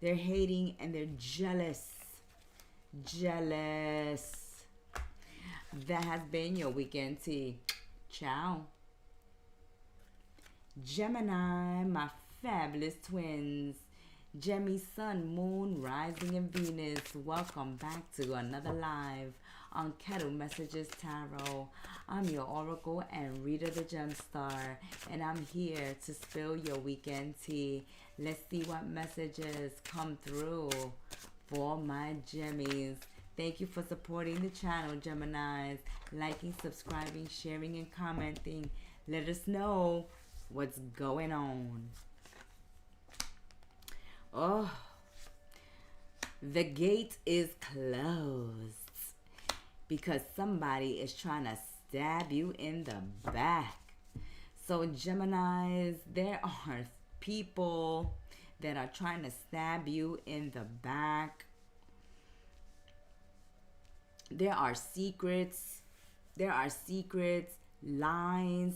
They're hating and they're jealous. Jealous. That has been your weekend tea. Ciao. Gemini, my fabulous twins. Gemini, Sun, Moon, Rising, and Venus. Welcome back to another live on Kettle Messages Tarot. I'm your Oracle and Reader the Gemstar, and I'm here to spill your weekend tea. Let's see what messages come through for my Gemmies. Thank you for supporting the channel, Geminis. Liking, subscribing, sharing, and commenting. Let us know what's going on. Oh, the gate is closed because somebody is trying to stab you in the back. So Geminis, there are people that are trying to stab you in the back. There are secrets. There are secrets, lies.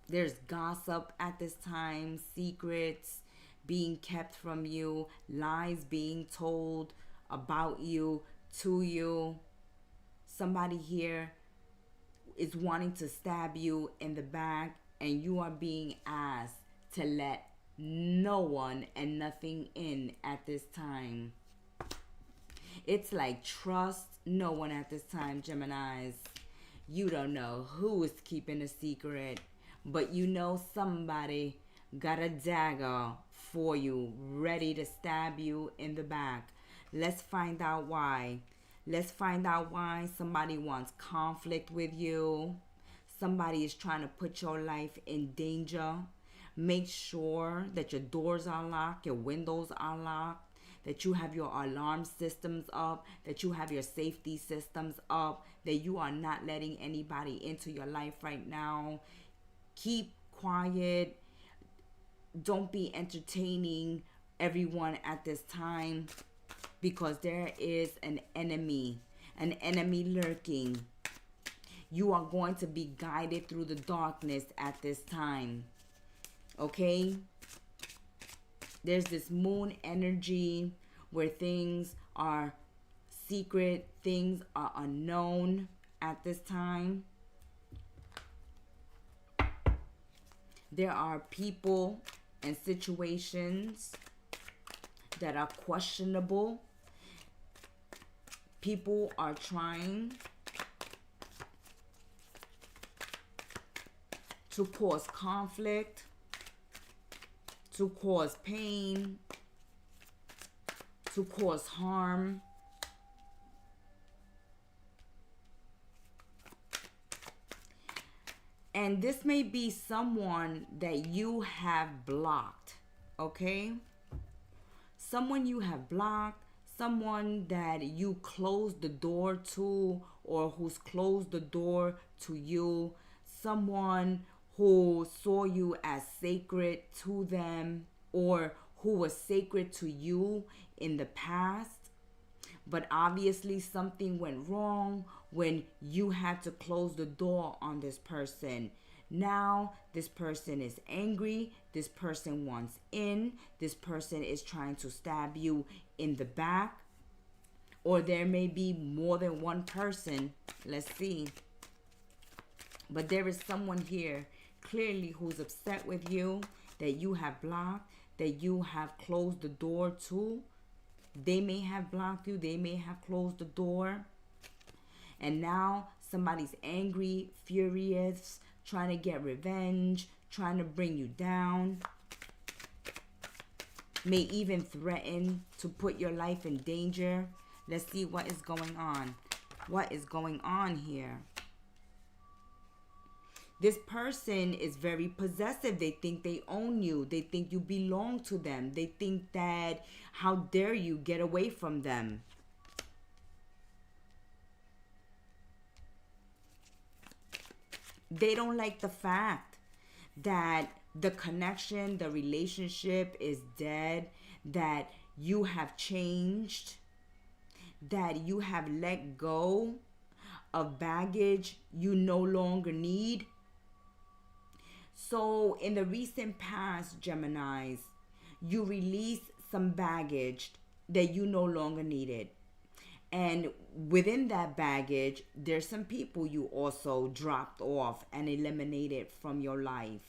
There's gossip at this time, secrets being kept from you, lies being told about you, to you. Somebody here is wanting to stab you in the back, and you are being asked to let no one and nothing in at this time. It's like trust no one at this time, Geminis. You don't know who is keeping a secret, but you know somebody got a dagger for you, ready to stab you in the back. Let's find out why. Let's find out why somebody wants conflict with you. Somebody is trying to put your life in danger. Make sure that your doors are locked, your windows are locked, that you have your alarm systems up, that you have your safety systems up, that you are not letting anybody into your life right now. Keep quiet. Don't be entertaining everyone at this time, because there is an enemy lurking. You are going to be guided through the darkness at this time. Okay? There's this moon energy where things are secret, things are unknown at this time. There are people and situations that are questionable. People are trying to cause conflict, to cause pain, to cause harm. And this may be someone that you have blocked, okay? Someone you have blocked, someone that you closed the door to, or who's closed the door to you, someone who saw you as sacred to them, or who was sacred to you in the past. But obviously something went wrong when you had to close the door on this person. Now this person is angry. This person wants in. This person is trying to stab you in the back. Or there may be more than one person. Let's see. But there is someone here clearly who's upset with you, that you have blocked, that you have closed the door to. They may have blocked you. They may have closed the door. And now somebody's angry, furious, trying to get revenge, trying to bring you down. May even threaten to put your life in danger. Let's see what is going on. What is going on here? This person is very possessive. They think they own you. They think you belong to them. They think that, how dare you get away from them? They don't like the fact that the connection, the relationship is dead, that you have changed, that you have let go of baggage you no longer need. So in the recent past, Geminis, you released some baggage that you no longer needed. And within that baggage, there's some people you also dropped off and eliminated from your life.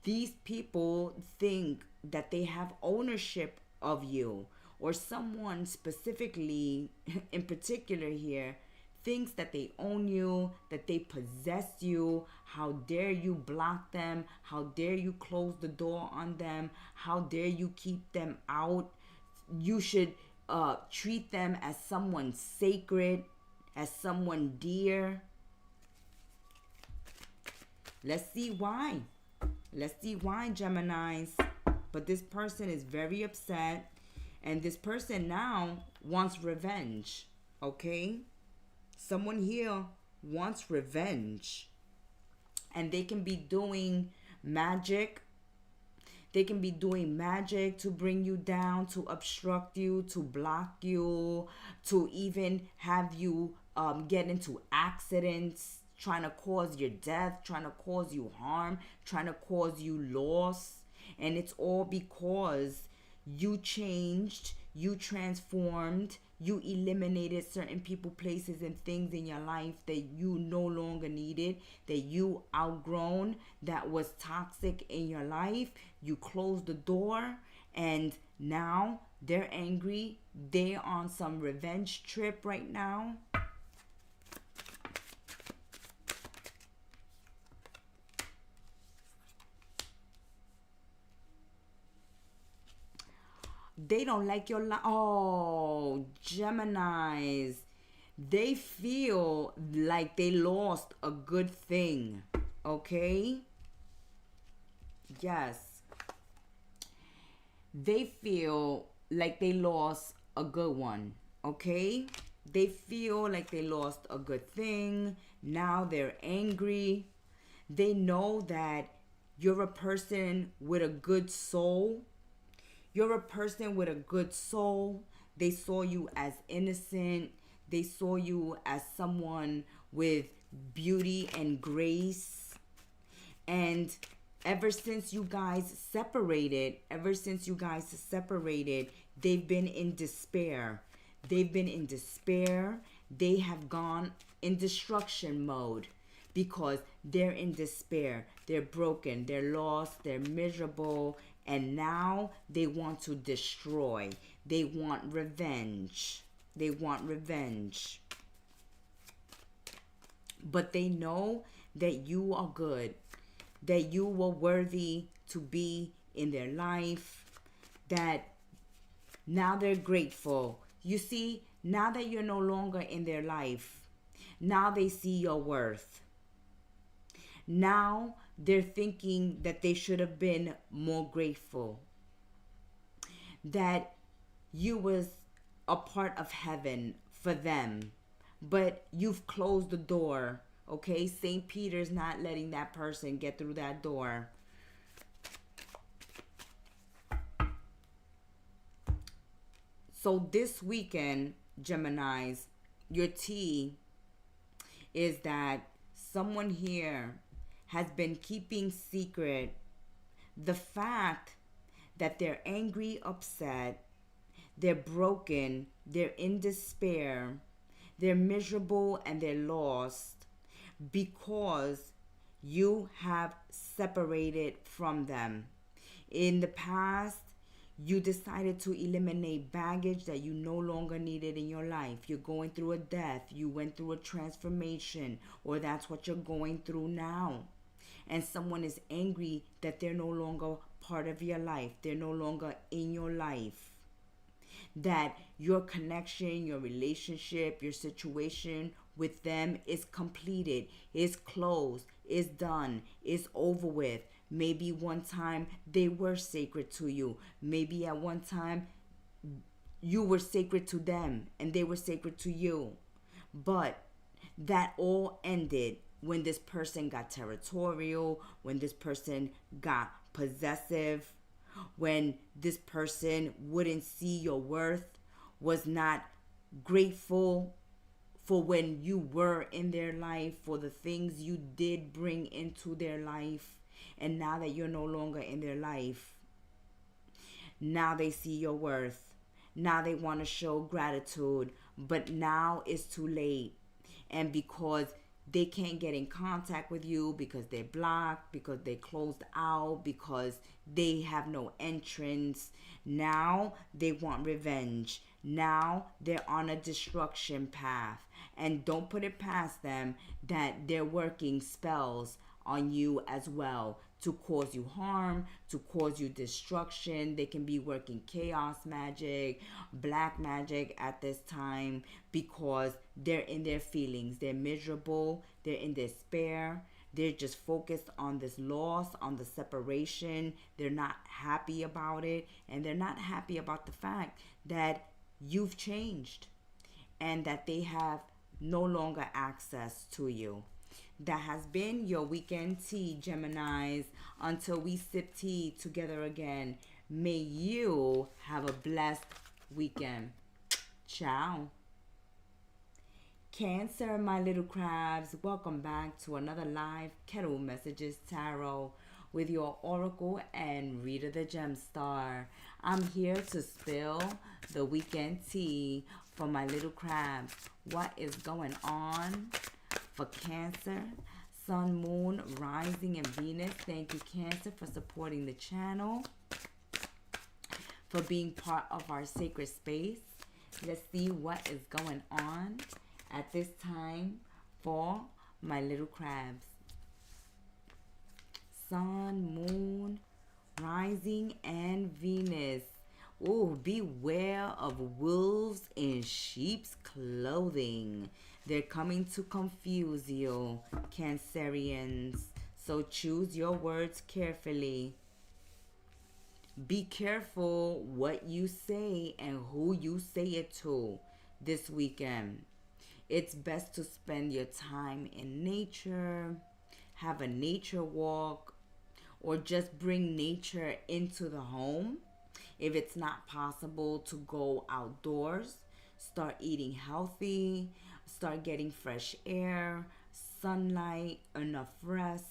These people think that they have ownership of you, or someone specifically in particular here thinks that they own you, that they possess you. How dare you block them? How dare you close the door on them? How dare you keep them out? You should treat them as someone sacred, as someone dear. Let's see why. Let's see why, Geminis. But this person is very upset, and this person now wants revenge, okay? Someone here wants revenge. And they can be doing magic. They can be doing magic to bring you down, to obstruct you, to block you, to even have you get into accidents, trying to cause your death, trying to cause you harm, trying to cause you loss. And it's all because you changed, you transformed, you eliminated certain people, places, and things in your life that you no longer needed, that you outgrown, that was toxic in your life. You closed the door, and now they're angry. They're on some revenge trip right now. They don't like your life. Oh, Geminis. They feel like they lost a good thing. Okay? Yes. They feel like they lost a good one. Okay? They feel like they lost a good thing. Now they're angry. They know that you're a person with a good soul. You're a person with a good soul. They saw you as innocent. They saw you as someone with beauty and grace. And ever since you guys separated, they've been in despair. They've been in despair. They have gone in destruction mode because they're in despair. They're broken. They're lost. They're miserable. And now they want to destroy. They want revenge. They want revenge. But they know that you are good. That you were worthy to be in their life. That now they're grateful. You see, now that you're no longer in their life, now they see your worth. Now they're thinking that they should have been more grateful. That you was a part of heaven for them. But you've closed the door. Okay? St. Peter's not letting that person get through that door. So this weekend, Geminis, your tea is that someone here has been keeping secret the fact that they're angry, upset, they're broken, they're in despair, they're miserable, and they're lost because you have separated from them. In the past, you decided to eliminate baggage that you no longer needed in your life. You're going through a death. You went through a transformation, or that's what you're going through now. And someone is angry that they're no longer part of your life. They're no longer in your life. That your connection, your relationship, your situation with them is completed, is closed, is done, is over with. Maybe one time they were sacred to you. Maybe at one time you were sacred to them and they were sacred to you. But that all ended when this person got territorial, when this person got possessive, when this person wouldn't see your worth, was not grateful for when you were in their life, for the things you did bring into their life. And now that you're no longer in their life, now they see your worth. Now they want to show gratitude, but now it's too late. And because they can't get in contact with you, because they're blocked, because they're closed out, because they have no entrance, now they want revenge. Now they're on a destruction path. And don't put it past them that they're working spells on you as well to cause you harm, to cause you destruction. They can be working chaos magic, black magic at this time because they're in their feelings. They're miserable. They're in despair. They're just focused on this loss, on the separation. They're not happy about it. And they're not happy about the fact that you've changed and that they have no longer access to you. That has been your weekend tea, Geminis. Until we sip tea together again, may you have a blessed weekend. Ciao. Cancer, my little crabs, welcome back to another live Kettle Messages Tarot with your Oracle and Reader the Gem Star. I'm here to spill the weekend tea for my little crabs. What is going on for Cancer? Sun, Moon, Rising, and Venus. Thank you, Cancer, for supporting the channel, for being part of our sacred space. Let's see what is going on at this time for my little crabs. Sun, Moon, Rising, and Venus. Oh, beware of wolves in sheep's clothing. They're coming to confuse you, Cancerians. So choose your words carefully. Be careful what you say and who you say it to this weekend. It's best to spend your time in nature, have a nature walk, or just bring nature into the home. If it's not possible to go outdoors, start eating healthy, start getting fresh air, sunlight, enough rest,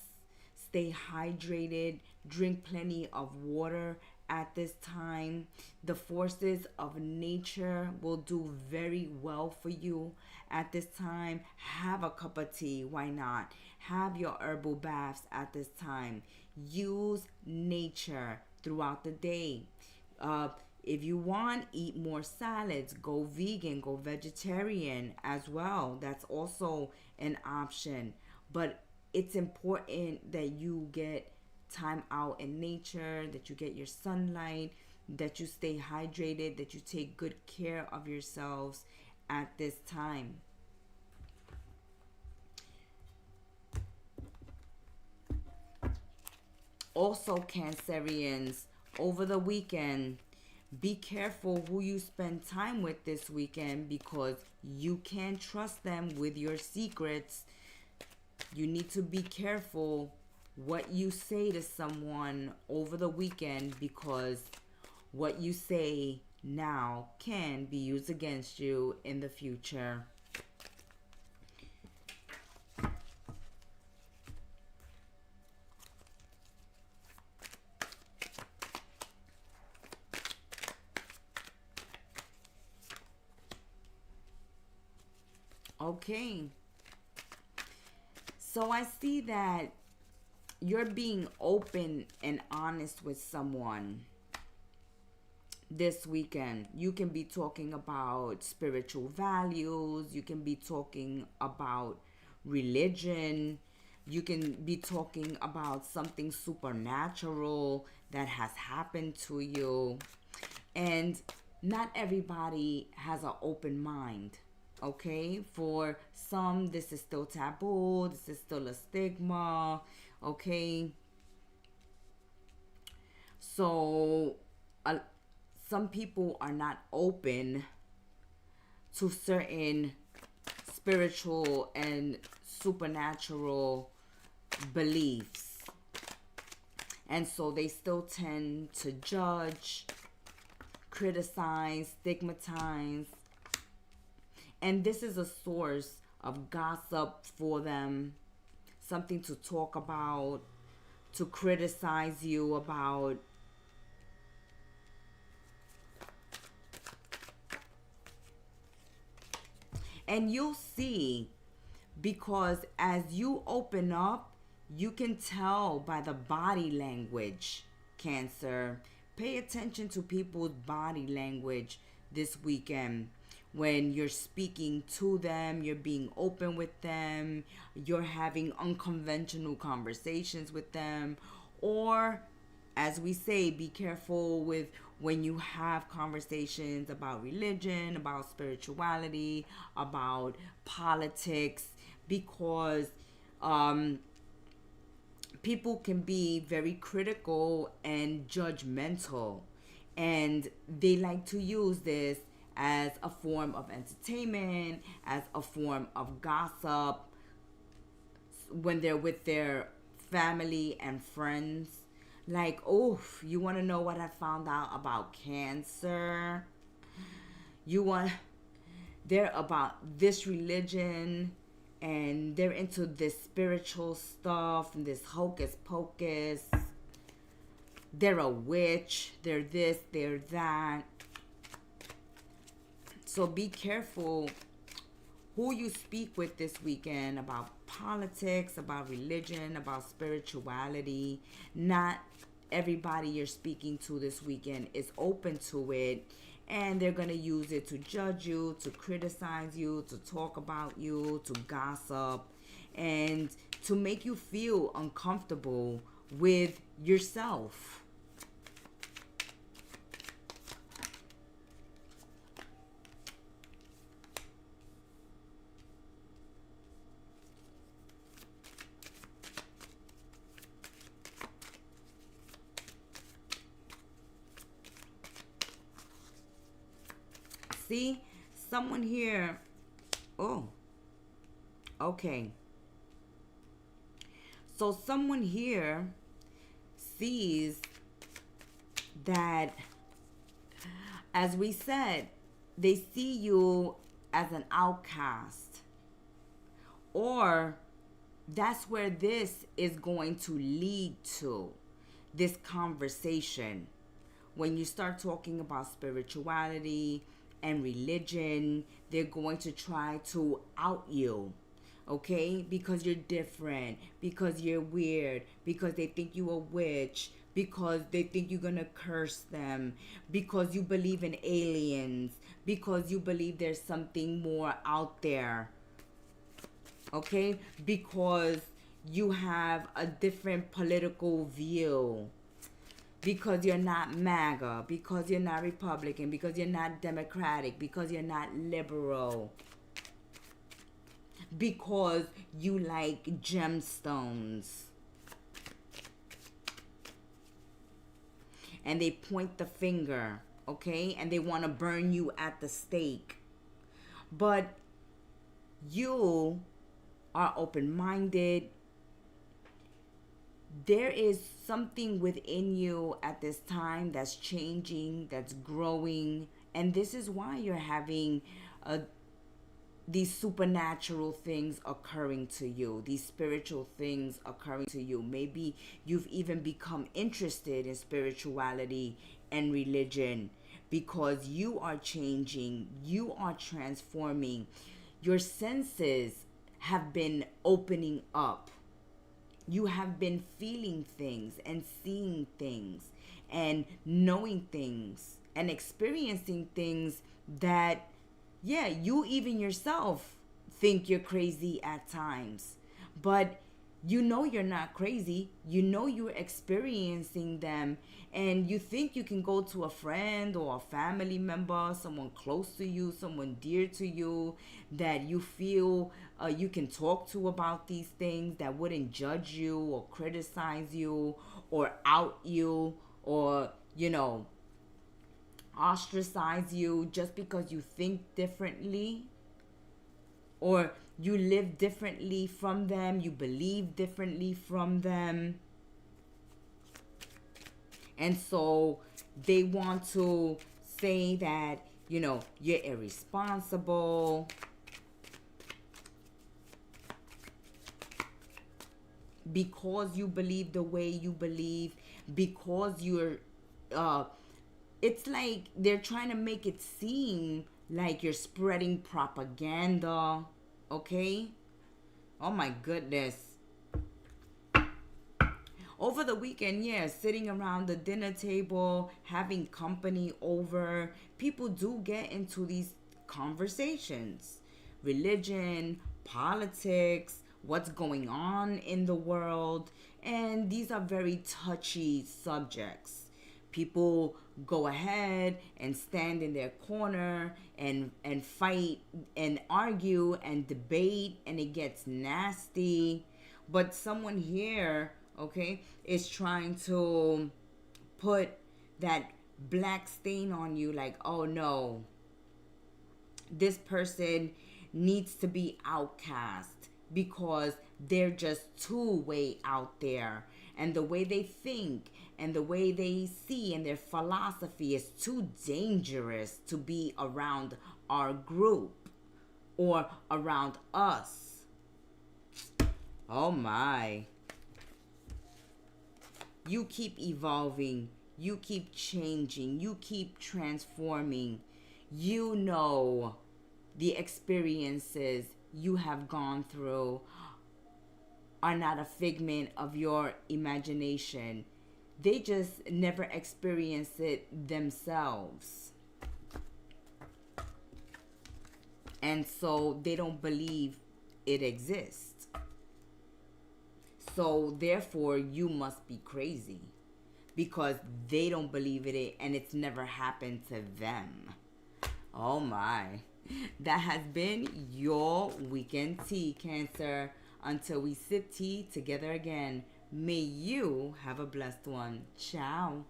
stay hydrated, drink plenty of water at this time. The forces of nature will do very well for you at this time. Have a cup of tea, why not? Have your herbal baths at this time. Use nature throughout the day. If you want, eat more salads, go vegan, go vegetarian as well. That's also an option. But it's important that you get time out in nature, that you get your sunlight, that you stay hydrated, that you take good care of yourselves at this time. Also, Cancerians, over the weekend, be careful who you spend time with this weekend, because you can't trust them with your secrets. You need to be careful what you say to someone over the weekend, because what you say now can be used against you in the future. Okay, so I see that you're being open and honest with someone this weekend. You can be talking about spiritual values. You can be talking about religion. You can be talking about something supernatural that has happened to you. And not everybody has an open mind. Okay, for some, this is still taboo. This is still a stigma. Okay, so some people are not open to certain spiritual and supernatural beliefs, and so they still tend to judge, criticize, stigmatize. And this is a source of gossip for them, something to talk about, to criticize you about. And you'll see, because as you open up, you can tell by the body language, Cancer. Pay attention to people's body language this weekend. When you're speaking to them, you're being open with them, you're having unconventional conversations with them, or, as we say, be careful with when you have conversations about religion, about spirituality, about politics, because people can be very critical and judgmental, and they like to use this as a form of entertainment, as a form of gossip. when they're with their family and friends. Like, oh, you want to know what I found out about Cancer? You want, they're about this religion, and they're into this spiritual stuff and this hocus pocus. They're a witch. They're this, they're that. So be careful who you speak with this weekend about politics, about religion, about spirituality. Not everybody you're speaking to this weekend is open to it, and they're going to use it to judge you, to criticize you, to talk about you, to gossip, and to make you feel uncomfortable with yourself. See, someone here, oh, okay. So someone here sees that, as we said, they see you as an outcast. Or that's where this is going to lead to, this conversation. When you start talking about spirituality and religion, they're going to try to out you, okay? Because you're different, because you're weird, because they think you're a witch, because they think you're gonna curse them, because you believe in aliens, because you believe there's something more out there, okay? Because you have a different political view, because you're not MAGA, because you're not Republican, because you're not Democratic, because you're not liberal, because you like gemstones. And they point the finger, okay? And they want to burn you at the stake. But you are open-minded. There is something within you at this time that's changing, that's growing, and this is why you're having these supernatural things occurring to you, these spiritual things occurring to you. Maybe you've even become interested in spirituality and religion because you are changing, you are transforming. Your senses have been opening up. You have been feeling things and seeing things and knowing things and experiencing things that, yeah, you even yourself think you're crazy at times. But you know you're not crazy. You know you're experiencing them, and you think you can go to a friend or a family member, someone close to you, someone dear to you, that you feel you can talk to about these things, that wouldn't judge you or criticize you or out you or, you know, ostracize you just because you think differently or you live differently from them, you believe differently from them. And so they want to say that, you know, you're irresponsible because you believe the way you believe, because you're it's like they're trying to make it seem like you're spreading propaganda, okay? Oh my goodness. Over the weekend, yeah, sitting around the dinner table, having company over, people do get into these conversations. Religion, politics, what's going on in the world, and these are very touchy subjects. People go ahead and stand in their corner and fight and argue and debate, and it gets nasty. But someone here, okay, is trying to put that black stain on you, like, oh no, this person needs to be outcast. because they're just too way out there, and the way they think and the way they see and their philosophy is too dangerous to be around our group or around us. Oh my. You keep evolving, you keep changing, you keep transforming. You know the experiences you have gone through are not a figment of your imagination. They just never experienced it themselves. And so they don't believe it exists. So therefore you must be crazy because they don't believe it and it's never happened to them. Oh my. That has been your weekend tea, Cancer. Until we sip tea together again, may you have a blessed one. Ciao.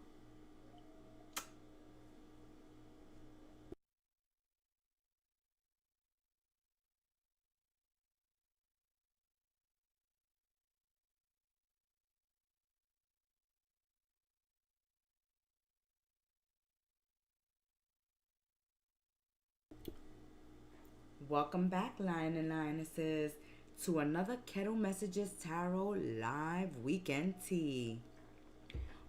Welcome back, Lion and Lionesses, to another Kettle Messages Tarot Live Weekend Tea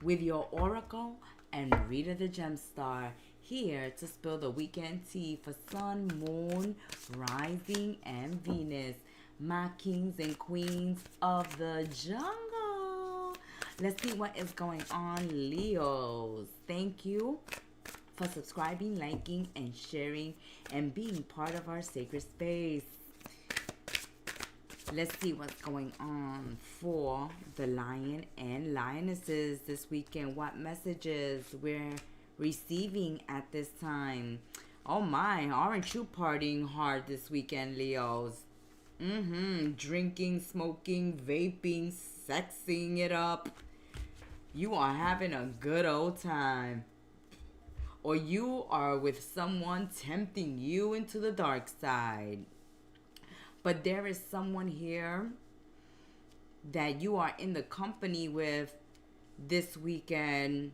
with your Oracle and Rita the Gemstar, here to spill the weekend tea for Sun, Moon, Rising, and Venus, my kings and queens of the jungle. Let's see what is going on, Leos. Thank you for subscribing, liking, and sharing, and being part of our sacred space. Let's see what's going on for the Lion and Lionesses this weekend. What messages we're receiving at this time. Oh my, aren't you partying hard this weekend, Leos? Drinking, smoking, vaping, sexing it up. You are having a good old time. Or you are with someone tempting you into the dark side. But there is someone here that you are in the company with this weekend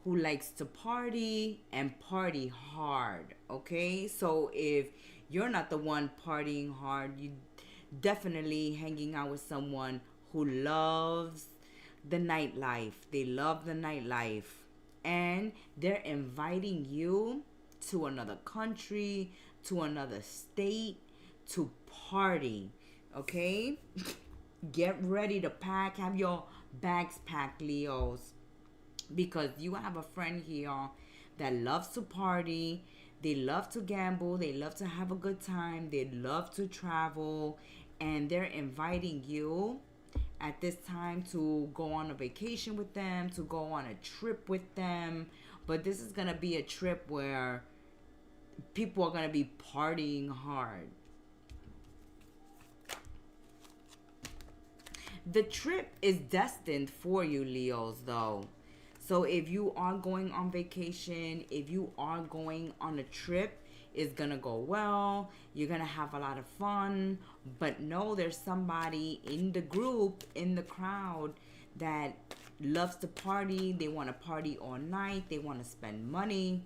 who likes to party and party hard, okay? So if you're not the one partying hard, you definitely hanging out with someone who loves the nightlife. They love the nightlife. And they're inviting you to another country, to another state, to party, okay? Get ready to pack. Have your bags packed, Leos, because you have a friend here that loves to party. They love to gamble. They love to have a good time. They love to travel. And they're inviting you at this time to go on a vacation with them, to go on a trip with them. But this is going to be a trip where people are going to be partying hard. The trip is destined for you, Leos, though. So if you are going on vacation, if you are going on a trip, it's going to go well. You're going to have a lot of fun. But no, there's somebody in the group, in the crowd, that loves to party. They want to party all night. They want to spend money.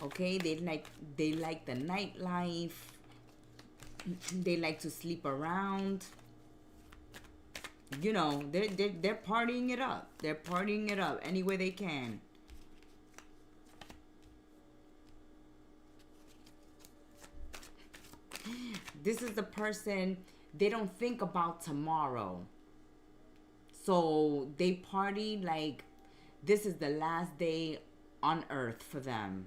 Okay, they like the nightlife. They like to sleep around. You know, they're partying it up. They're partying it up any way they can. This is the person, they don't think about tomorrow. So they party like this is the last day on earth for them.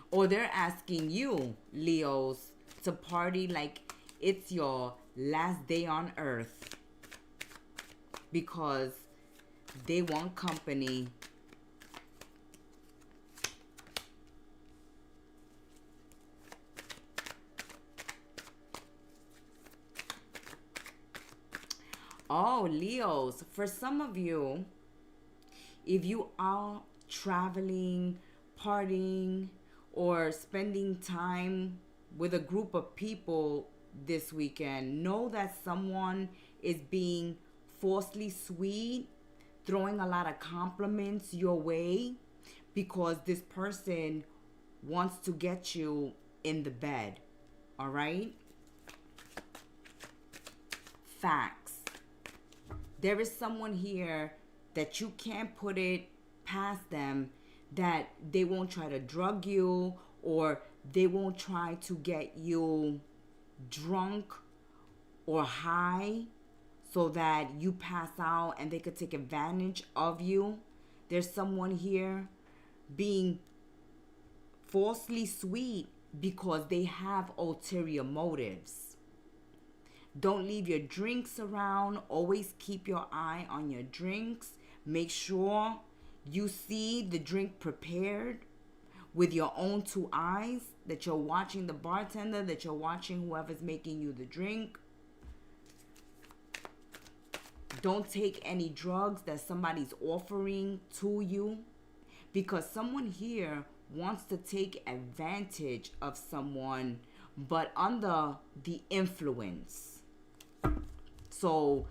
Or they're asking you, Leos, to party like it's your last day on earth, because they want company. Oh, Leos, for some of you, if you are traveling, partying, or spending time with a group of people this weekend. Know that someone is being falsely sweet, throwing a lot of compliments your way, because this person wants to get you in the bed. All right? Facts. There is someone here that you can't put it past them, that they won't try to drug you, or they won't try to get you drunk or high so that you pass out and they could take advantage of you. There's someone here being falsely sweet because they have ulterior motives. Don't leave your drinks around. Always keep your eye on your drinks. Make sure you see the drink prepared with your own two eyes, that you're watching the bartender, that you're watching whoever's making you the drink. Don't take any drugs that somebody's offering to you, because someone here wants to take advantage of someone, but under the influence. So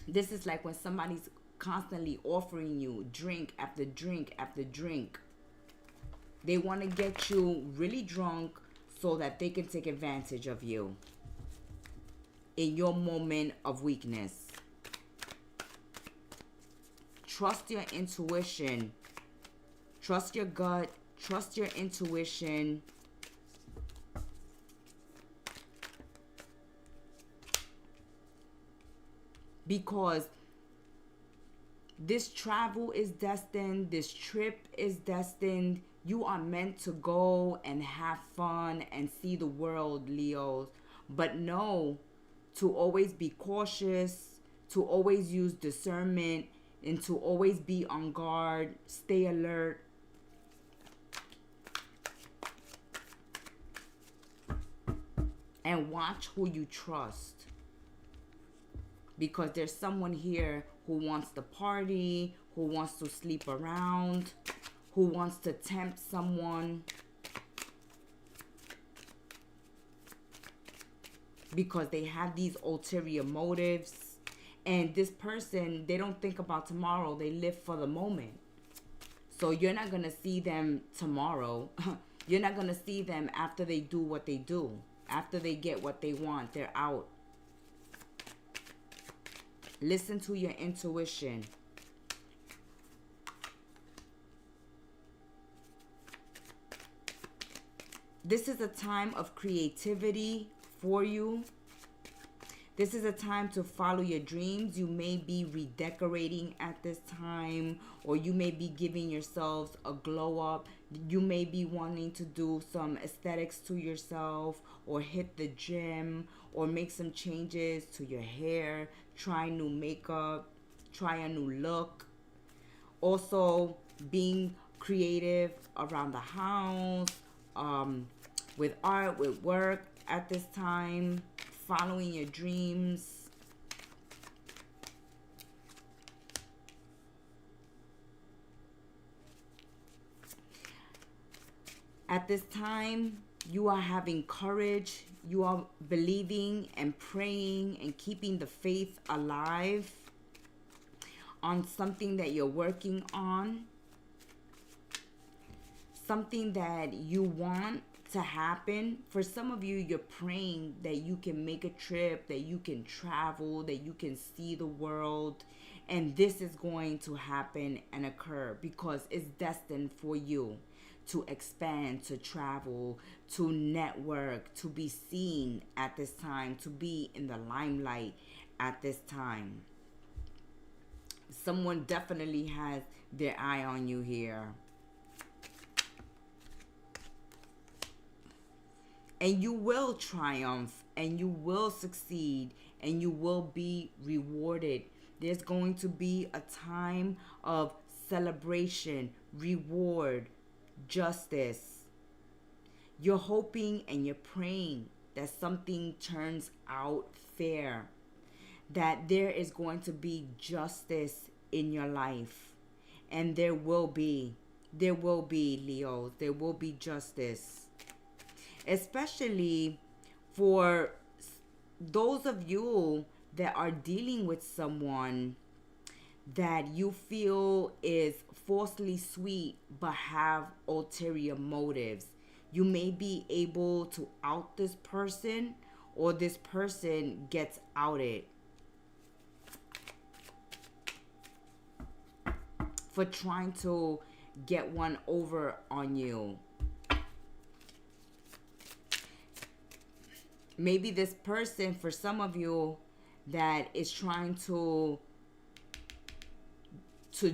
this is like when somebody's constantly offering you drink after drink after drink. They want to get you really drunk so that they can take advantage of you in your moment of weakness. Trust your intuition. Trust your gut. Trust your intuition. Because this travel is destined. This trip is destined. You are meant to go and have fun and see the world, Leos. But know to always be cautious, to always use discernment, and to always be on guard. Stay alert. And watch who you trust. Because there's someone here who wants to party, who wants to sleep around, who wants to tempt someone. Because they have these ulterior motives. And this person, they don't think about tomorrow. They live for the moment. So you're not going to see them tomorrow. You're not going to see them after they do what they do. After they get what they want, they're out. Listen to your intuition. This is a time of creativity for you. This is a time to follow your dreams. You may be redecorating at this time, or you may be giving yourselves a glow up. You may be wanting to do some aesthetics to yourself, or hit the gym, or make some changes to your hair, try new makeup, try a new look. Also, being creative around the house, with art, with work at this time, following your dreams. At this time, you are having courage. You are believing and praying and keeping the faith alive on something that you're working on. Something that you want to happen. For some of you, you're praying that you can make a trip, that you can travel, that you can see the world. And this is going to happen and occur because it's destined for you to expand, to travel, to network, to be seen at this time, to be in the limelight at this time. Someone definitely has their eye on you here. And you will triumph, and you will succeed, and you will be rewarded. There's going to be a time of celebration, reward, justice. You're hoping and you're praying that something turns out fair, that there is going to be justice in your life. And there will be, Leos, there will be justice. especially for those of you that are dealing with someone that you feel is falsely sweet but have ulterior motives. You may be able to out this person, or this person gets outed for trying to get one over on you. Maybe this person, for some of you, that is trying to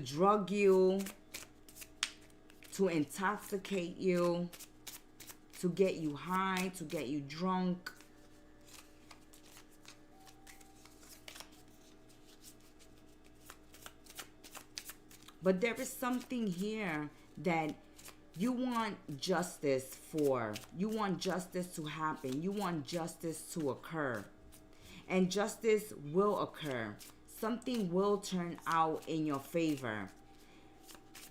drug you, to intoxicate you, to get you high, to get you drunk. But there is something here that you want justice for. You want justice to happen. You want justice to occur. And justice will occur. Something will turn out in your favor.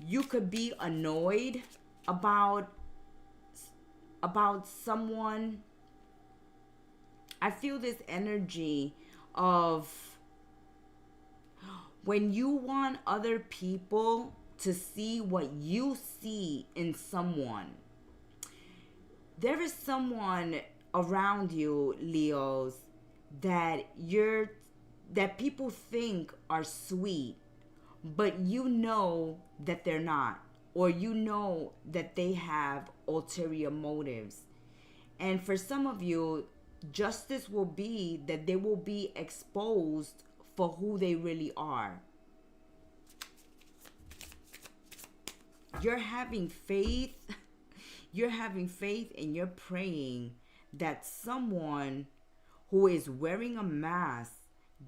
You could be annoyed about someone. I feel this energy of when you want other people to see what you see in someone. There is someone around you, Leos, that people think are sweet, but you know that they're not, or you know that they have ulterior motives. And for some of you, justice will be that they will be exposed for who they really are. You're having faith. You're having faith, and you're praying that someone who is wearing a mask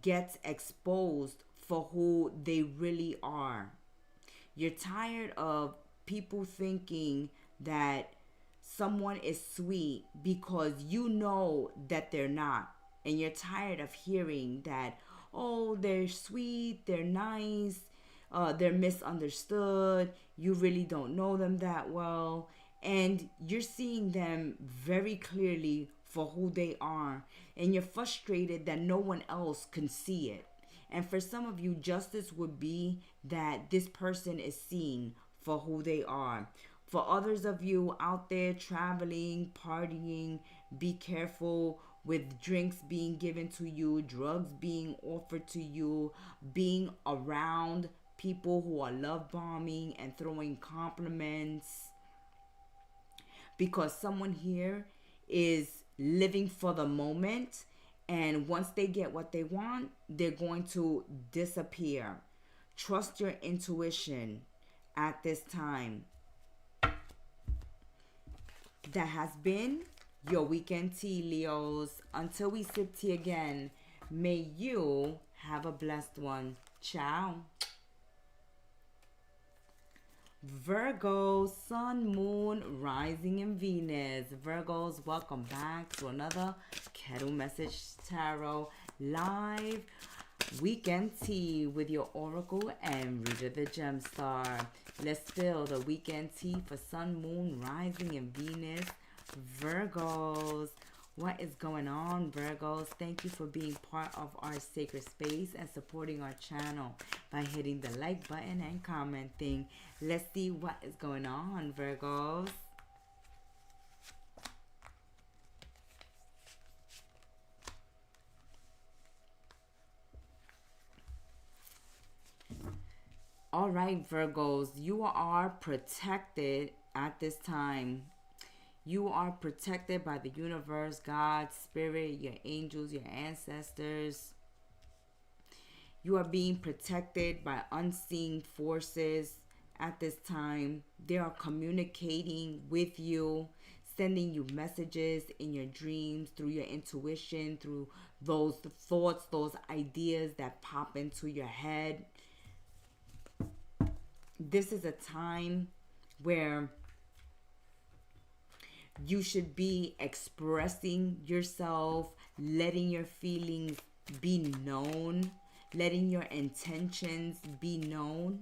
gets exposed for who they really are. You're tired of people thinking that someone is sweet because you know that they're not. And you're tired of hearing that, oh, they're sweet, they're nice, they're misunderstood, you really don't know them that well. And you're seeing them very clearly for who they are. And you're frustrated that no one else can see it. And for some of you, justice would be that this person is seen for who they are. For others of you out there traveling, partying, be careful with drinks being given to you, drugs being offered to you, being around people who are love bombing and throwing compliments. Because someone here is living for the moment, and once they get what they want, they're going to disappear. Trust your intuition at this time. That has been your weekend tea, Leos. Until we sip tea again, may you have a blessed one. Ciao. Virgo, Sun, Moon, Rising, and Venus. Virgos, welcome back to another Kettle Message Tarot live weekend tea with your Oracle and Reader the Gemstar. Let's spill the weekend tea for Sun, Moon, Rising, and Venus. Virgos, what is going on, Virgos? Thank you for being part of our sacred space and supporting our channel by hitting the like button and commenting. Let's see what is going on, Virgos. All right, Virgos, you are protected at this time. You are protected by the universe, God, spirit, your angels, your ancestors. You are being protected by unseen forces at this time. They are communicating with you, sending you messages in your dreams, through your intuition, through those thoughts, those ideas that pop into your head. This is a time where you should be expressing yourself, letting your feelings be known, letting your intentions be known.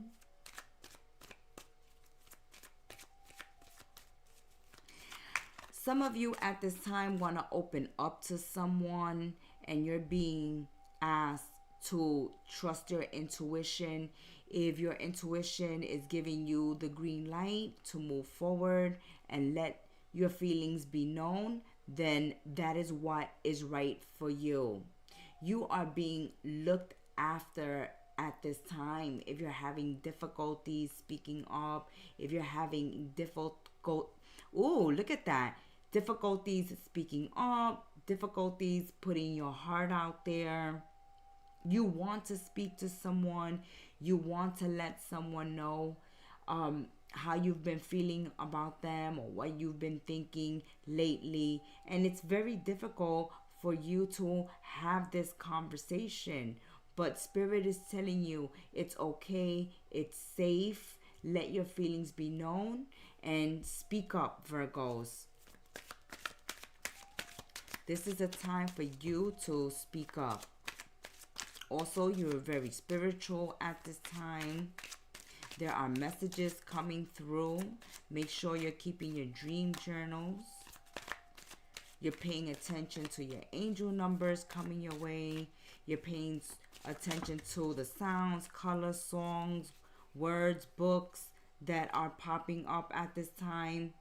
Some of you at this time want to open up to someone, and you're being asked to trust your intuition. If your intuition is giving you the green light to move forward and let your feelings be known, then that is what is right for you. You are being looked after at this time. If you're having difficulties speaking up, if you're having look at that. Difficulties speaking up, difficulties putting your heart out there. You want to speak to someone. You want to let someone know how you've been feeling about them or what you've been thinking lately. And it's very difficult for you to have this conversation. But Spirit is telling you it's okay, it's safe. Let your feelings be known and speak up, Virgos. This is a time for you to speak up. Also, you're very spiritual at this time. There are messages coming through. Make sure you're keeping your dream journals. You're paying attention to your angel numbers coming your way. You're paying attention to the sounds, colors, songs, words, books that are popping up at this time.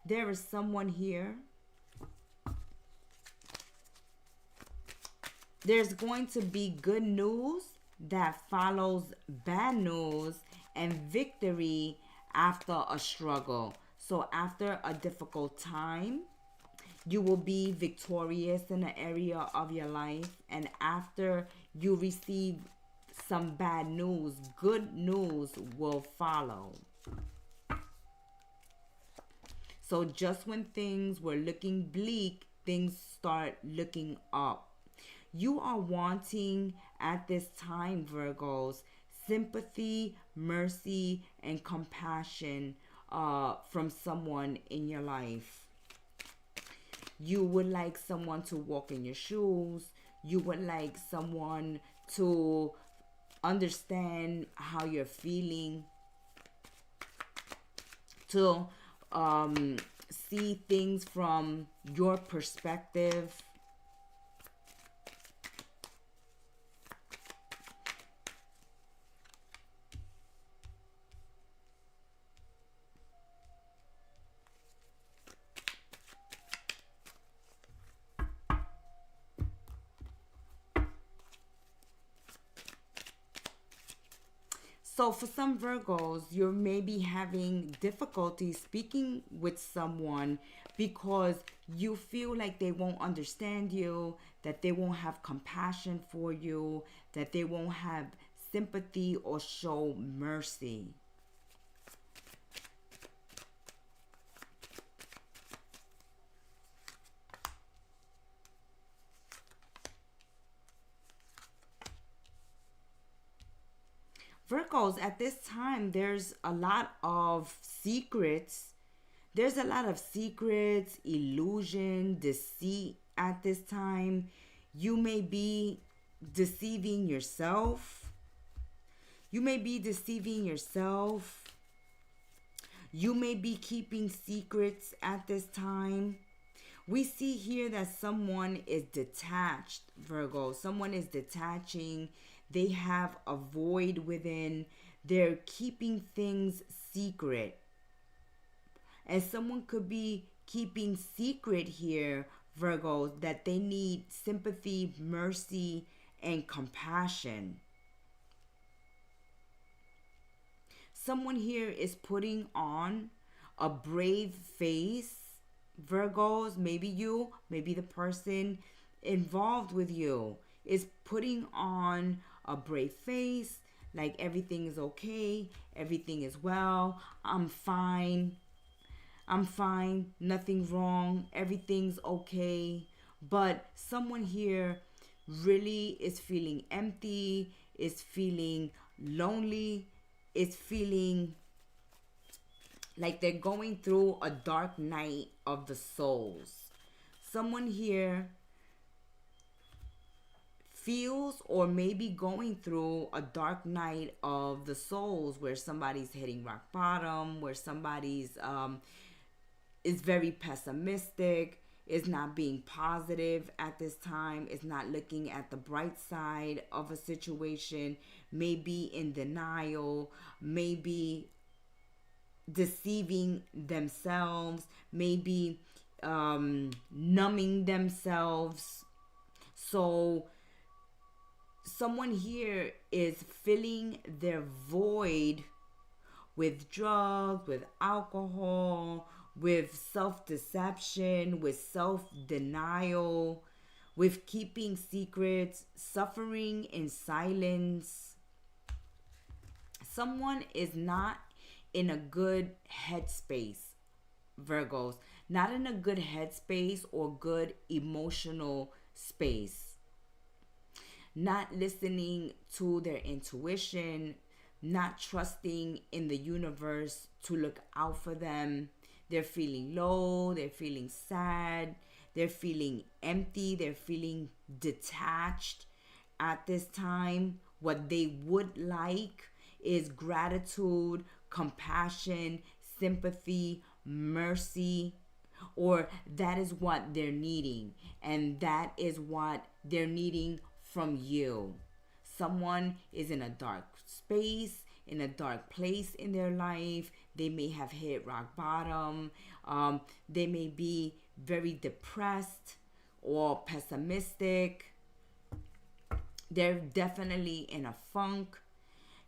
There is someone here. There's going to be good news that follows bad news and victory after a struggle. So after a difficult time, you will be victorious in an area of your life. And after you receive some bad news, good news will follow. So just when things were looking bleak, things start looking up. You are wanting at this time, Virgos, sympathy, mercy, and compassion from someone in your life. You would like someone to walk in your shoes. You would like someone to understand how you're feeling, to see things from your perspective. So for some Virgos, you may be having difficulty speaking with someone because you feel like they won't understand you, that they won't have compassion for you, that they won't have sympathy or show mercy. Virgos, at this time, there's a lot of secrets. There's a lot of secrets, illusion, deceit at this time. You may be deceiving yourself. You may be deceiving yourself. You may be keeping secrets at this time. We see here that someone is detached, Virgo. Someone is detaching. They have a void within. They're keeping things secret. And someone could be keeping secret here, Virgo, that they need sympathy, mercy, and compassion. Someone here is putting on a brave face, Virgos. Maybe you, maybe the person involved with you is putting on a brave face, like everything is okay, everything is well, I'm fine, nothing wrong, everything's okay. But someone here really is feeling empty, is feeling lonely, is feeling like they're going through a dark night of the souls. Someone here feels or maybe going through a dark night of the souls where somebody's hitting rock bottom, where somebody's is very pessimistic, is not being positive at this time, is not looking at the bright side of a situation, maybe in denial, maybe deceiving themselves, maybe numbing themselves. So someone here is filling their void with drugs, with alcohol, with self-deception, with self-denial, with keeping secrets, suffering in silence. Someone is not in a good headspace, Virgos. Not in a good headspace or good emotional space. Not listening to their intuition, not trusting in the universe to look out for them. They're feeling low, they're feeling sad, they're feeling empty, they're feeling detached at this time. What they would like is gratitude, compassion, sympathy, mercy, or that is what they're needing, and that is what they're needing from you. Someone is in a dark space, in a dark place in their life. They may have hit rock bottom. They may be very depressed or pessimistic. They're definitely in a funk.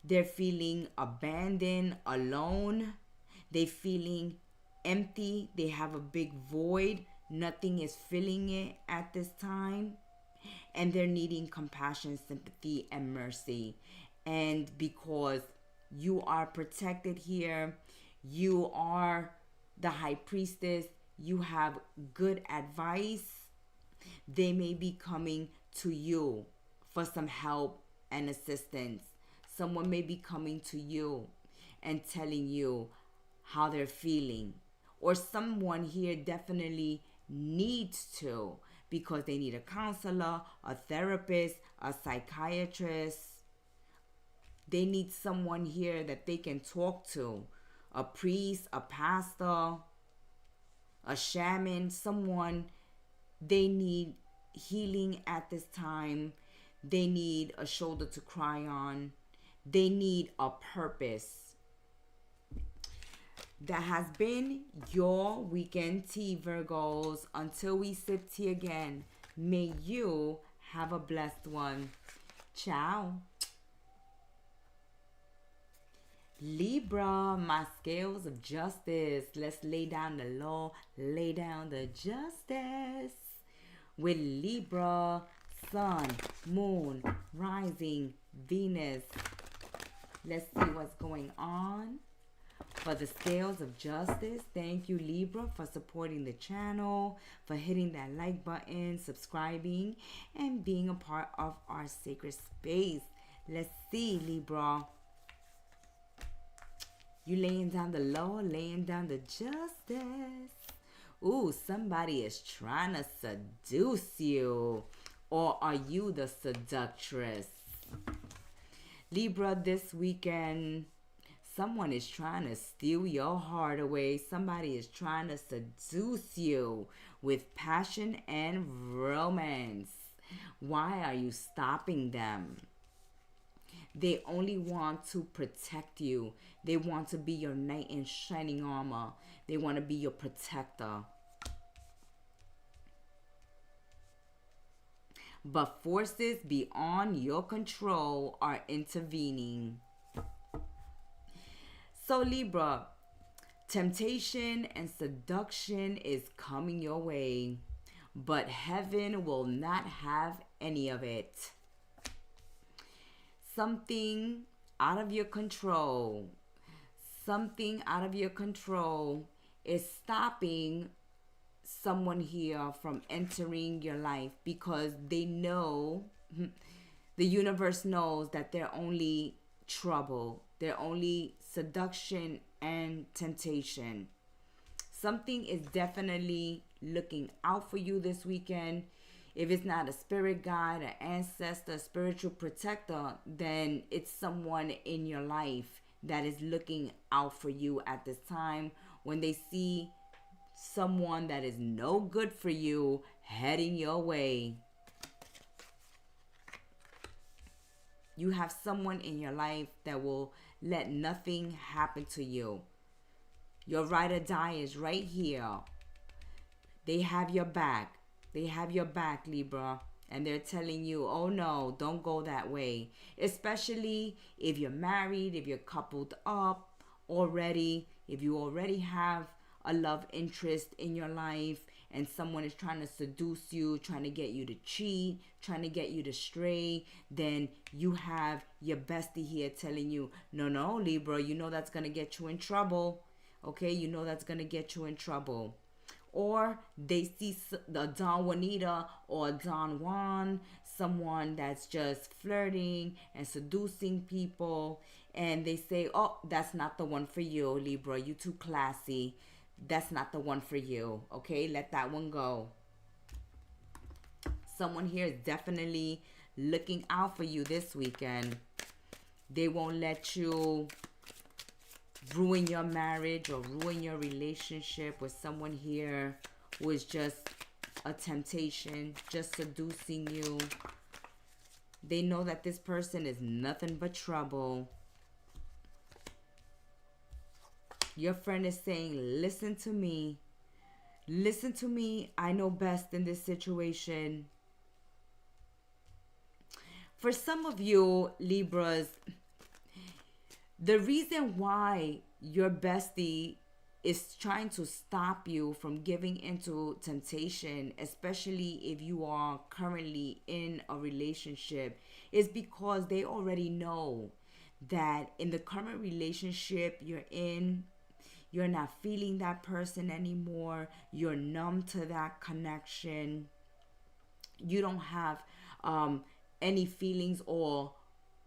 They're feeling abandoned, alone. They're feeling empty. They have a big void. Nothing is filling it at this time. And they're needing compassion, sympathy, and mercy. And because you are protected here, you are the high priestess, you have good advice, they may be coming to you for some help and assistance. Someone may be coming to you and telling you how they're feeling. Or someone here definitely needs to, because they need a counselor, a therapist, a psychiatrist. They need someone here that they can talk to. A priest, a pastor, a shaman, someone. They need healing at this time. They need a shoulder to cry on. They need a purpose. That has been your weekend tea, Virgos. Until we sip tea again, may you have a blessed one. Ciao. Libra, my scales of justice. Let's lay down the law, lay down the justice. With Libra, Sun, Moon, Rising, Venus. Let's see what's going on for the scales of justice. Thank you, Libra, for supporting the channel, for hitting that like button, subscribing, and being a part of our sacred space. Let's see, Libra. You laying down the law, laying down the justice. Ooh, somebody is trying to seduce you. Or are you the seductress? Libra, this weekend, someone is trying to steal your heart away. Somebody is trying to seduce you with passion and romance. Why are you stopping them? They only want to protect you. They want to be your knight in shining armor. They want to be your protector. But forces beyond your control are intervening. So Libra, temptation and seduction is coming your way, but heaven will not have any of it. Something out of your control, something out of your control is stopping someone here from entering your life, because they know, the universe knows that they're only trouble. They're only seduction and temptation. Something is definitely looking out for you this weekend. If it's not a spirit guide, an ancestor, spiritual protector, then it's someone in your life that is looking out for you at this time when they see someone that is no good for you heading your way. You have someone in your life that will let nothing happen to you. Your ride or die is right here. They have your back. They have your back, Libra. And they're telling you, oh no, don't go that way. Especially if you're married, if you're coupled up already, if you already have a love interest in your life and someone is trying to seduce you, trying to get you to cheat, trying to get you to stray, then you have your bestie here telling you, no, Libra, you know that's going to get you in trouble. Okay, you know that's going to get you in trouble. Or they see the Don Juanita or Don Juan, someone that's just flirting and seducing people, and they say, oh, that's not the one for you, Libra, you too classy. That's not the one for you. Okay, let that one go. Someone here is definitely looking out for you this weekend. They won't let you ruin your marriage or ruin your relationship with someone here who is just a temptation, just seducing you. They know that this person is nothing but trouble. Your friend is saying, listen to me. Listen to me. I know best in this situation. For some of you, Libras, the reason why your bestie is trying to stop you from giving into temptation, especially if you are currently in a relationship, is because they already know that in the current relationship you're in, you're not feeling that person anymore. You're numb to that connection. You don't have any feelings or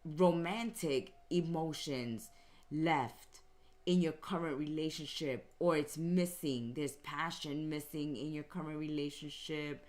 romantic emotions left in your current relationship, or it's missing. There's passion missing in your current relationship,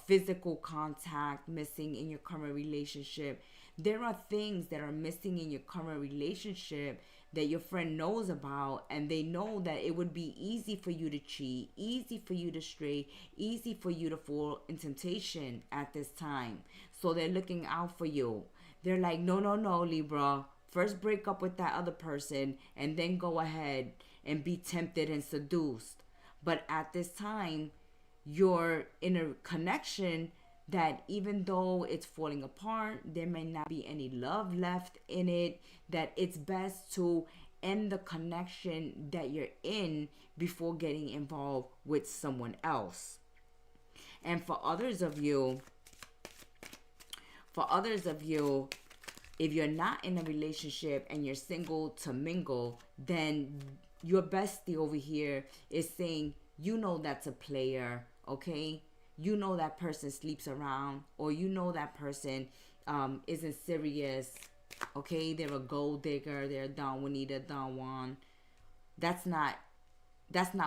physical contact missing in your current relationship. There are things that are missing in your current relationship that your friend knows about, and they know that it would be easy for you to cheat, easy for you to stray, easy for you to fall in temptation at this time. So they're looking out for you. They're like, no, Libra. First break up with that other person and then go ahead and be tempted and seduced. But at this time, you're in a connection that even though it's falling apart, there may not be any love left in it, that it's best to end the connection that you're in before getting involved with someone else. And for others of you, if you're not in a relationship and you're single to mingle, then your bestie over here is saying, you know that's a player, okay? You know that person sleeps around, or you know that person isn't serious, okay? They're a gold digger, they're a Don Juanita, Don Juan. That's not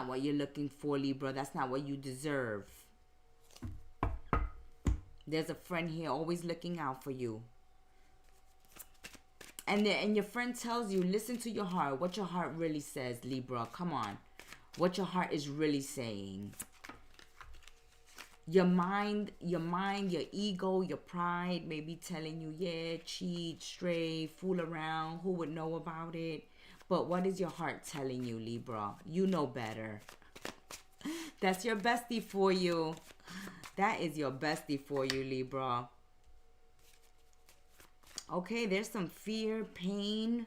what you're looking for, Libra. That's not what you deserve. There's a friend here always looking out for you. And your friend tells you, listen to your heart. What your heart really says, Libra. Come on. What your heart is really saying. Your mind, your ego, your pride may be telling you, yeah, cheat, stray, fool around. Who would know about it? But what is your heart telling you, Libra? You know better. That's your bestie for you. That is your bestie for you, Libra. Okay, there's some fear, pain,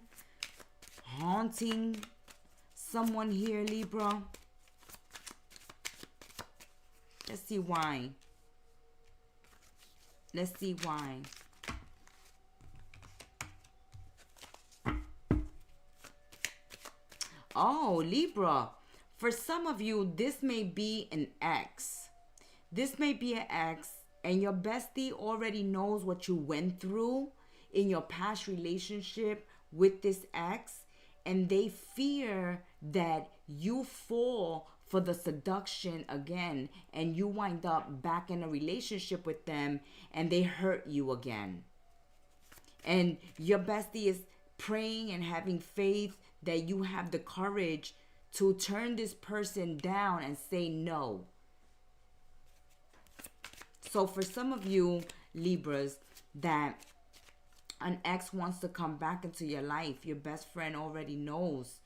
haunting someone here, Libra. Let's see why. Let's see why. Oh, Libra. For some of you, this may be an ex. This may be an ex, and your bestie already knows what you went through in your past relationship with this ex, and they fear that you fall for the seduction again, and you wind up back in a relationship with them and they hurt you again. And your bestie is praying and having faith that you have the courage to turn this person down and say no. So for some of you Libras, that an ex wants to come back into your life, your best friend already knows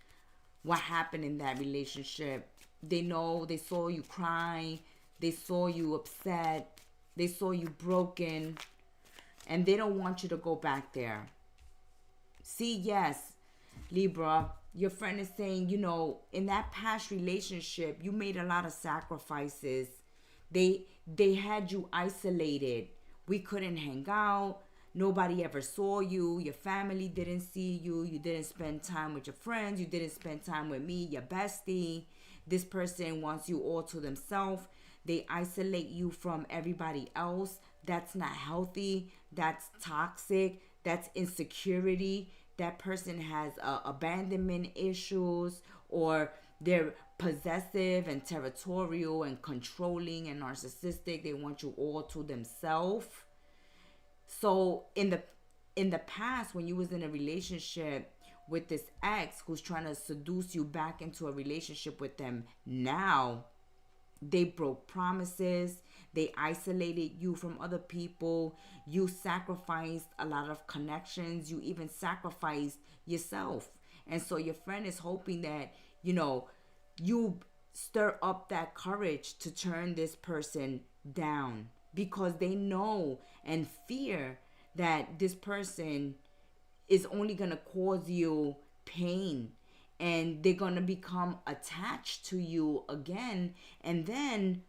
what happened in that relationship. They know, they saw you cry, they saw you upset, they saw you broken, and they don't want you to go back there. See, yes, Libra, your friend is saying, you know, in that past relationship, you made a lot of sacrifices. They had you isolated. We couldn't hang out. Nobody ever saw you. Your family didn't see you. You didn't spend time with your friends. You didn't spend time with me, your bestie. This person wants you all to themselves. They isolate you from everybody else. That's not healthy. That's toxic. That's insecurity. That person has abandonment issues, or they're possessive and territorial and controlling and narcissistic. They want you all to themselves. So in the past, when you was in a relationship with this ex who's trying to seduce you back into a relationship with them, now they broke promises. They isolated you from other people. You sacrificed a lot of connections. You even sacrificed yourself. And so your friend is hoping that, you know, you stir up that courage to turn this person down, because they know and fear that this person is only going to cause you pain, and they're going to become attached to you again. And then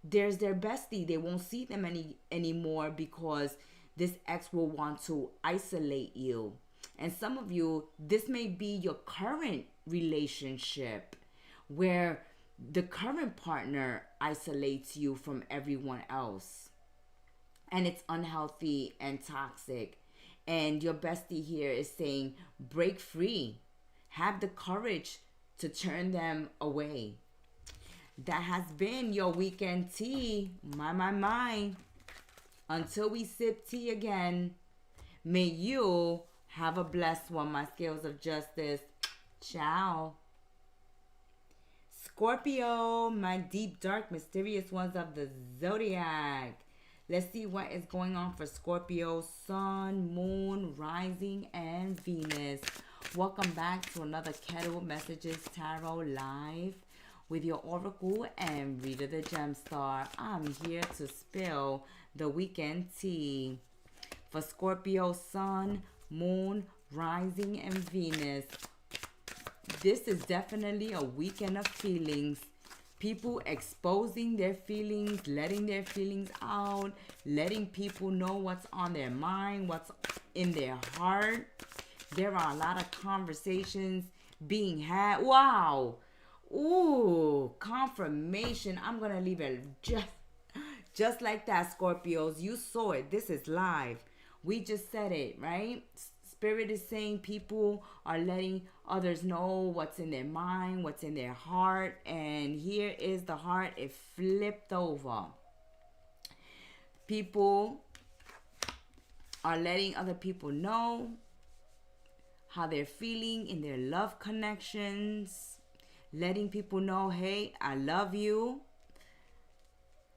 there's their bestie. They won't see them anymore, because this ex will want to isolate you. And some of you, this may be your current relationship, where the current partner isolates you from everyone else, and it's unhealthy and toxic. And your bestie here is saying, break free. Have the courage to turn them away. That has been your weekend tea. My. Until we sip tea again, may you have a blessed one, my scales of justice. Ciao. Scorpio, my deep, dark, mysterious ones of the zodiac. Let's see what is going on for Scorpio, Sun, Moon, Rising, and Venus. Welcome back to another Kettle Messages Tarot Live with your Oracle and Reader the Gemstar. I'm here to spill the weekend tea for Scorpio, Sun, Moon, Rising, and Venus. This is definitely a weekend of feelings. People exposing their feelings, letting their feelings out, letting people know what's on their mind, what's in their heart. There are a lot of conversations being had. Wow. Ooh, confirmation. I'm going to leave it just like that, Scorpios. You saw it. This is live. We just said it, right? Spirit is saying people are letting others know what's in their mind, what's in their heart. And here is the heart. It flipped over. People are letting other people know how they're feeling in their love connections. Letting people know, hey, I love you.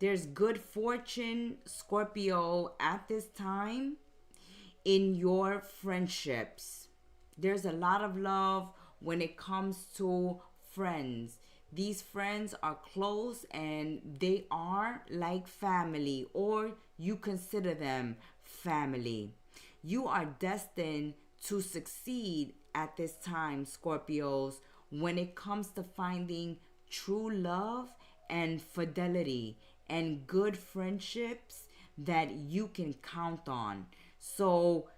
There's good fortune, Scorpio, at this time in your friendships. There's a lot of love when it comes to friends. These friends are close and they are like family, or you consider them family. You are destined to succeed at this time, Scorpios, when it comes to finding true love and fidelity and good friendships that you can count on. So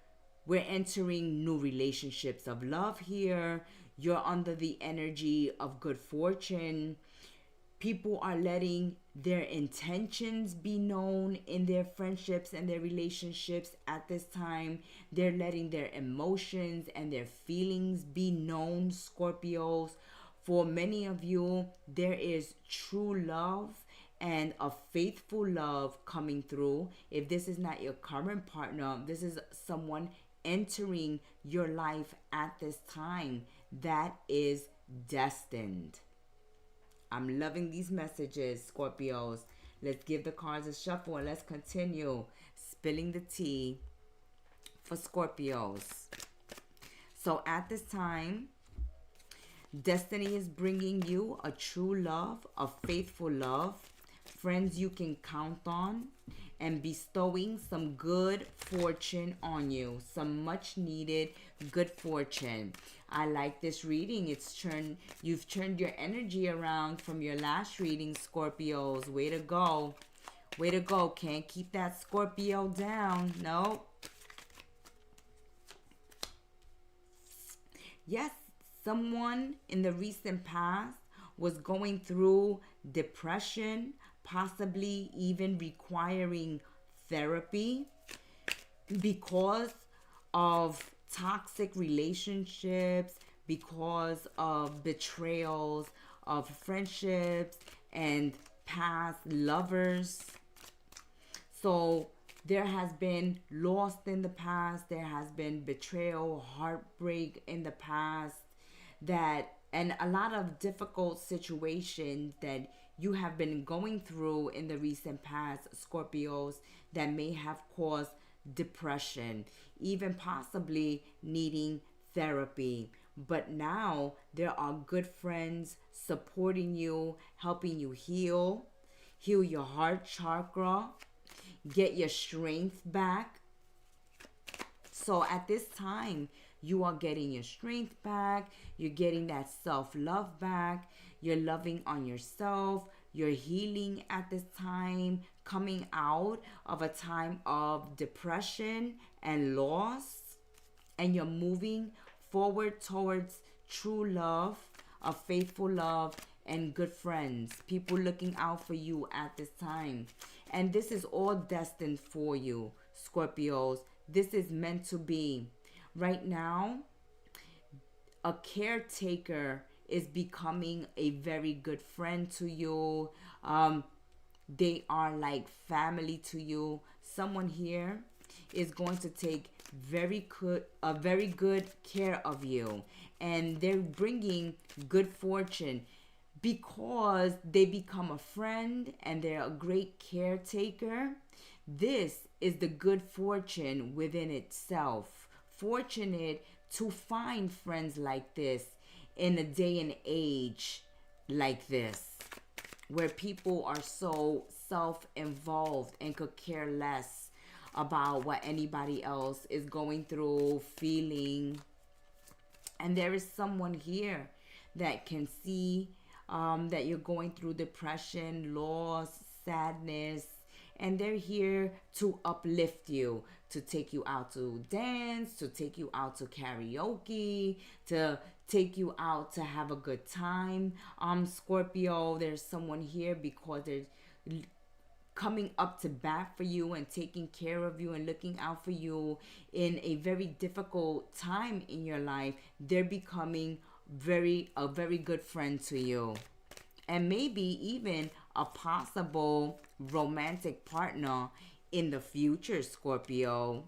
we're entering new relationships of love here. You're under the energy of good fortune. People are letting their intentions be known in their friendships and their relationships at this time. They're letting their emotions and their feelings be known, Scorpios. For many of you, there is true love and a faithful love coming through. If this is not your current partner, this is someone entering your life at this time that is destined. I'm loving these messages, Scorpios. Let's give the cards a shuffle and let's continue spilling the tea for Scorpios. So at this time, destiny is bringing you a true love, a faithful love, friends you can count on, and bestowing some good fortune on you, some much needed good fortune. I like this reading. You've turned your energy around from your last reading, Scorpios. Way to go. Way to go. Can't keep that Scorpio down. No. Yes, someone in the recent past was going through depression, possibly even requiring therapy because of toxic relationships, because of betrayals of friendships and past lovers. So there has been loss in the past, there has been betrayal, heartbreak in the past, and a lot of difficult situations that you have been going through in the recent past, Scorpios, that may have caused depression, even possibly needing therapy. But now there are good friends supporting you, helping you heal your heart chakra, get your strength back. So at this time, you are getting your strength back, you're getting that self-love back, you're loving on yourself, you're healing at this time, coming out of a time of depression and loss, and you're moving forward towards true love, a faithful love, and good friends, people looking out for you at this time. And this is all destined for you, Scorpios. This is meant to be. Right now, a caretaker is becoming a very good friend to you. They are like family to you. Someone here is going to take very good care of you, and they're bringing good fortune because they become a friend and they're a great caretaker. This is the good fortune within itself. Fortunate to find friends like this in a day and age like this, where people are so self-involved and could care less about what anybody else is going through, feeling. And there is someone here that can see that you're going through depression, loss, sadness, and they're here to uplift you, to take you out to dance, to take you out to karaoke, to take you out to have a good time. Scorpio, there's someone here because they're coming up to bat for you and taking care of you and looking out for you in a very difficult time in your life. They're becoming a very good friend to you, and maybe even a possible romantic partner in the future, Scorpio.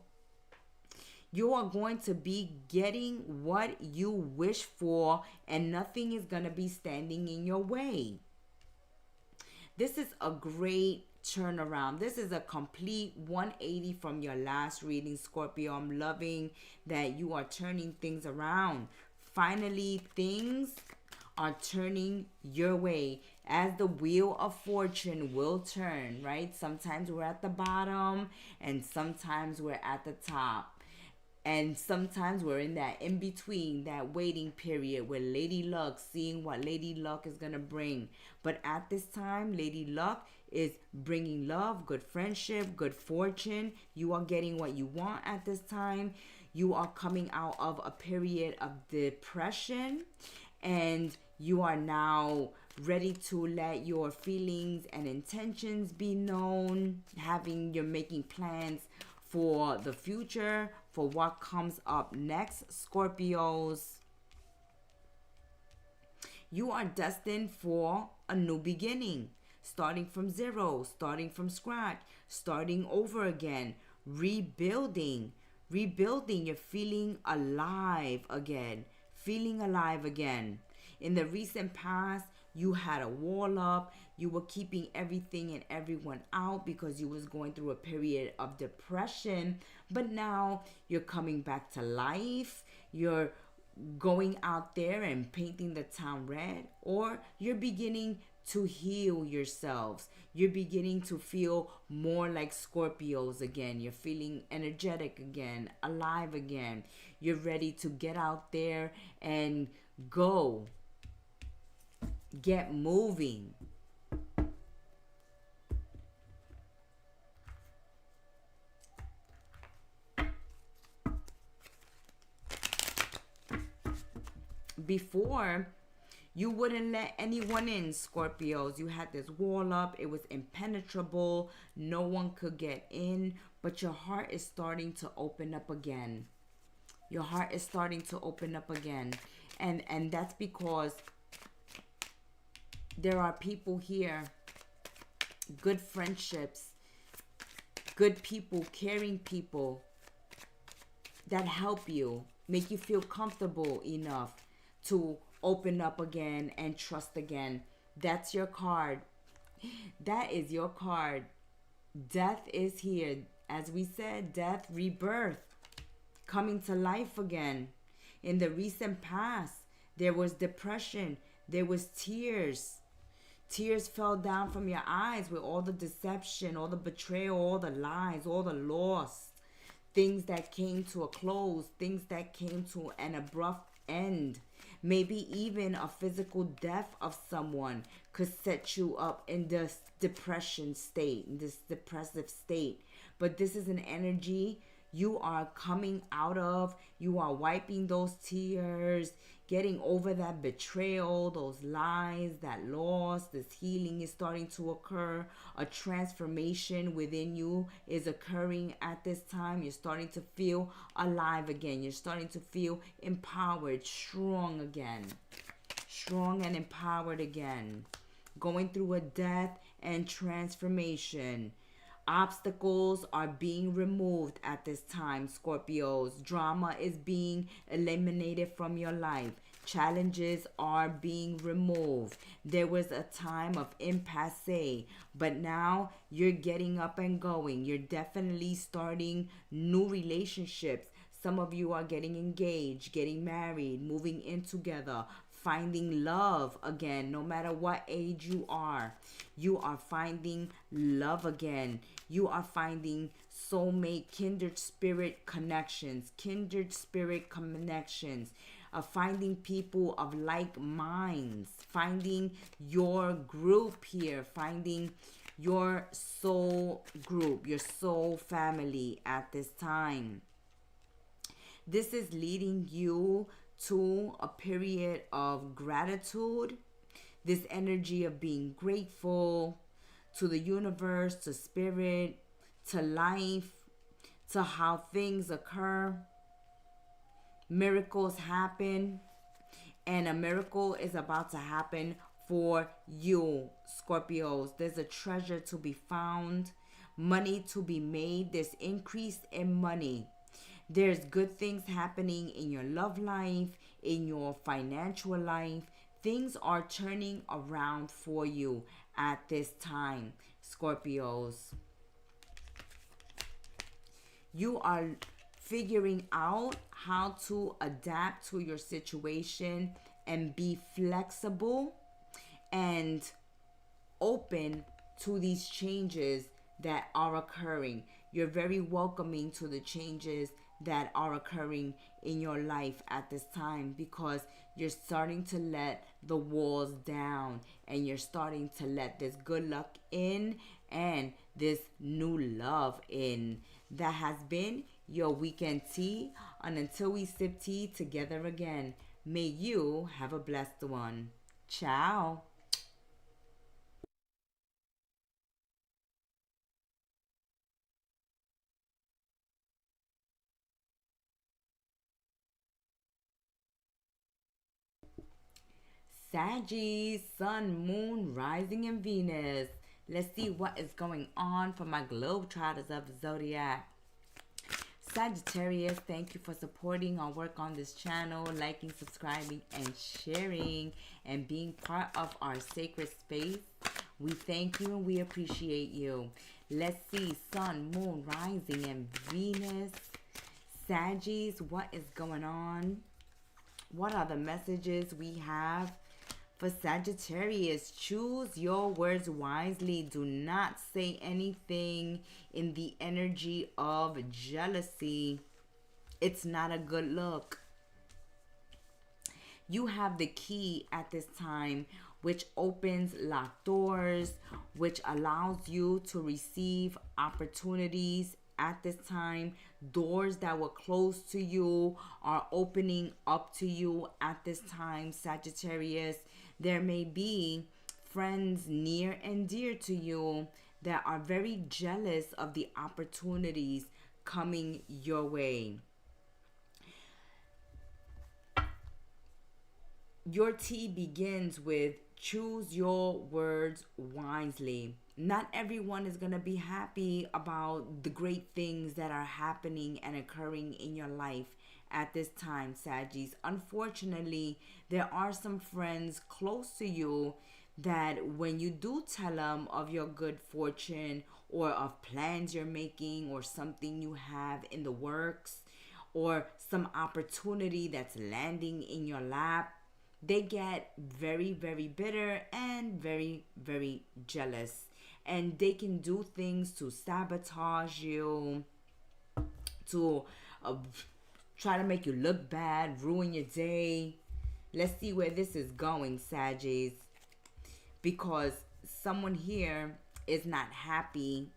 You are going to be getting what you wish for, and nothing is going to be standing in your way. This is a great turnaround. This is a complete 180 from your last reading, Scorpio. I'm loving that you are turning things around. Finally, things are turning your way, as the wheel of fortune will turn, right? Sometimes we're at the bottom and sometimes we're at the top. And sometimes we're in that in between, that waiting period where Lady Luck, seeing what Lady Luck is going to bring. But at this time, Lady Luck is bringing love, good friendship, good fortune. You are getting what you want at this time. You are coming out of a period of depression, and you are now ready to let your feelings and intentions be known. You're making plans for the future, for what comes up next, Scorpios. You are destined for a new beginning, starting from zero, starting from scratch, starting over again, rebuilding. Rebuilding, you're feeling alive again. Feeling alive again. In the recent past, you had a wall up. You were keeping everything and everyone out because you was going through a period of depression. But now you're coming back to life. You're going out there and painting the town red, or you're beginning to heal yourselves. You're beginning to feel more like Scorpios again. You're feeling energetic again, alive again. You're ready to get out there and go. Get moving. Before, you wouldn't let anyone in, Scorpios. You had this wall up. It was impenetrable. No one could get in. But your heart is starting to open up again. Your heart is starting to open up again. And that's because there are people here. Good friendships. Good people. Caring people. That help you. Make you feel comfortable enough to open up again and trust again. That's your card. That is your card. Death is here. As we said, death, rebirth, coming to life again. In the recent past, there was depression. There was tears. Tears fell down from your eyes with all the deception, all the betrayal, all the lies, all the loss. Things that came to a close. Things that came to an abrupt end. Maybe even a physical death of someone could set you up in this depression state, in this depressive state. But this is an energy you are coming out of. You are wiping those tears, getting over that betrayal, those lies, that loss. This healing is starting to occur. A transformation within you is occurring at this time. You're starting to feel alive again. You're starting to feel empowered, strong again. Strong and empowered again. Going through a death and transformation. Obstacles are being removed at this time, Scorpios. Drama is being eliminated from your life. Challenges are being removed. There was a time of impasse, but now you're getting up and going. You're definitely starting new relationships. Some of you are getting engaged, getting married, moving in together, finding love again. No matter what age you are finding love again. You are finding soulmate, kindred spirit connections, finding people of like minds, finding your group here, finding your soul group, your soul family at this time. This is leading you to a period of gratitude. This energy of being grateful to the universe, to spirit, to life, to how things occur. Miracles happen, and a miracle is about to happen for you, Scorpios. There's a treasure to be found, money to be made. There's increase in money. There's good things happening in your love life, in your financial life. Things are turning around for you at this time, Scorpios. You are figuring out how to adapt to your situation and be flexible and open to these changes that are occurring. You're very welcoming to the changes that are occurring in your life at this time, because you're starting to let the walls down and you're starting to let this good luck in and this new love in. That has been your weekend tea, and until we sip tea together again, may you have a blessed one. Ciao. Sagittarius, Sun, Moon, Rising, and Venus. Let's see what is going on for my Globetrotters of the Zodiac. Sagittarius, thank you for supporting our work on this channel, liking, subscribing, and sharing, and being part of our sacred space. We thank you and we appreciate you. Let's see, Sun, Moon, Rising, and Venus. Sagittarius, what is going on? What are the messages we have for Sagittarius? Choose your words wisely. Do not say anything in the energy of jealousy. It's not a good look. You have the key at this time, which opens locked doors, which allows you to receive opportunities at this time. Doors that were closed to you are opening up to you at this time, Sagittarius. There may be friends near and dear to you that are very jealous of the opportunities coming your way. Your tea begins with choose your words wisely. Not everyone is going to be happy about the great things that are happening and occurring in your life at this time, Sagittarius. Unfortunately, there are some friends close to you that when you do tell them of your good fortune or of plans you're making or something you have in the works or some opportunity that's landing in your lap, they get very, very bitter and very, very jealous. And they can do things to sabotage you, to try to make you look bad, ruin your day. Let's see where this is going, Sagittarius. Because someone here is not happy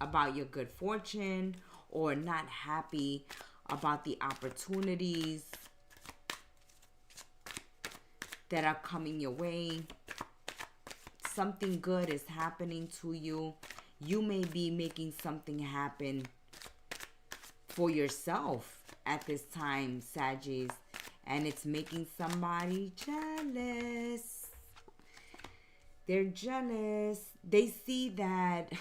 about your good fortune or not happy about the opportunities that are coming your way. Something good is happening to you. You may be making something happen for yourself at this time, Sagittarius, and it's making somebody jealous. They're jealous. They see that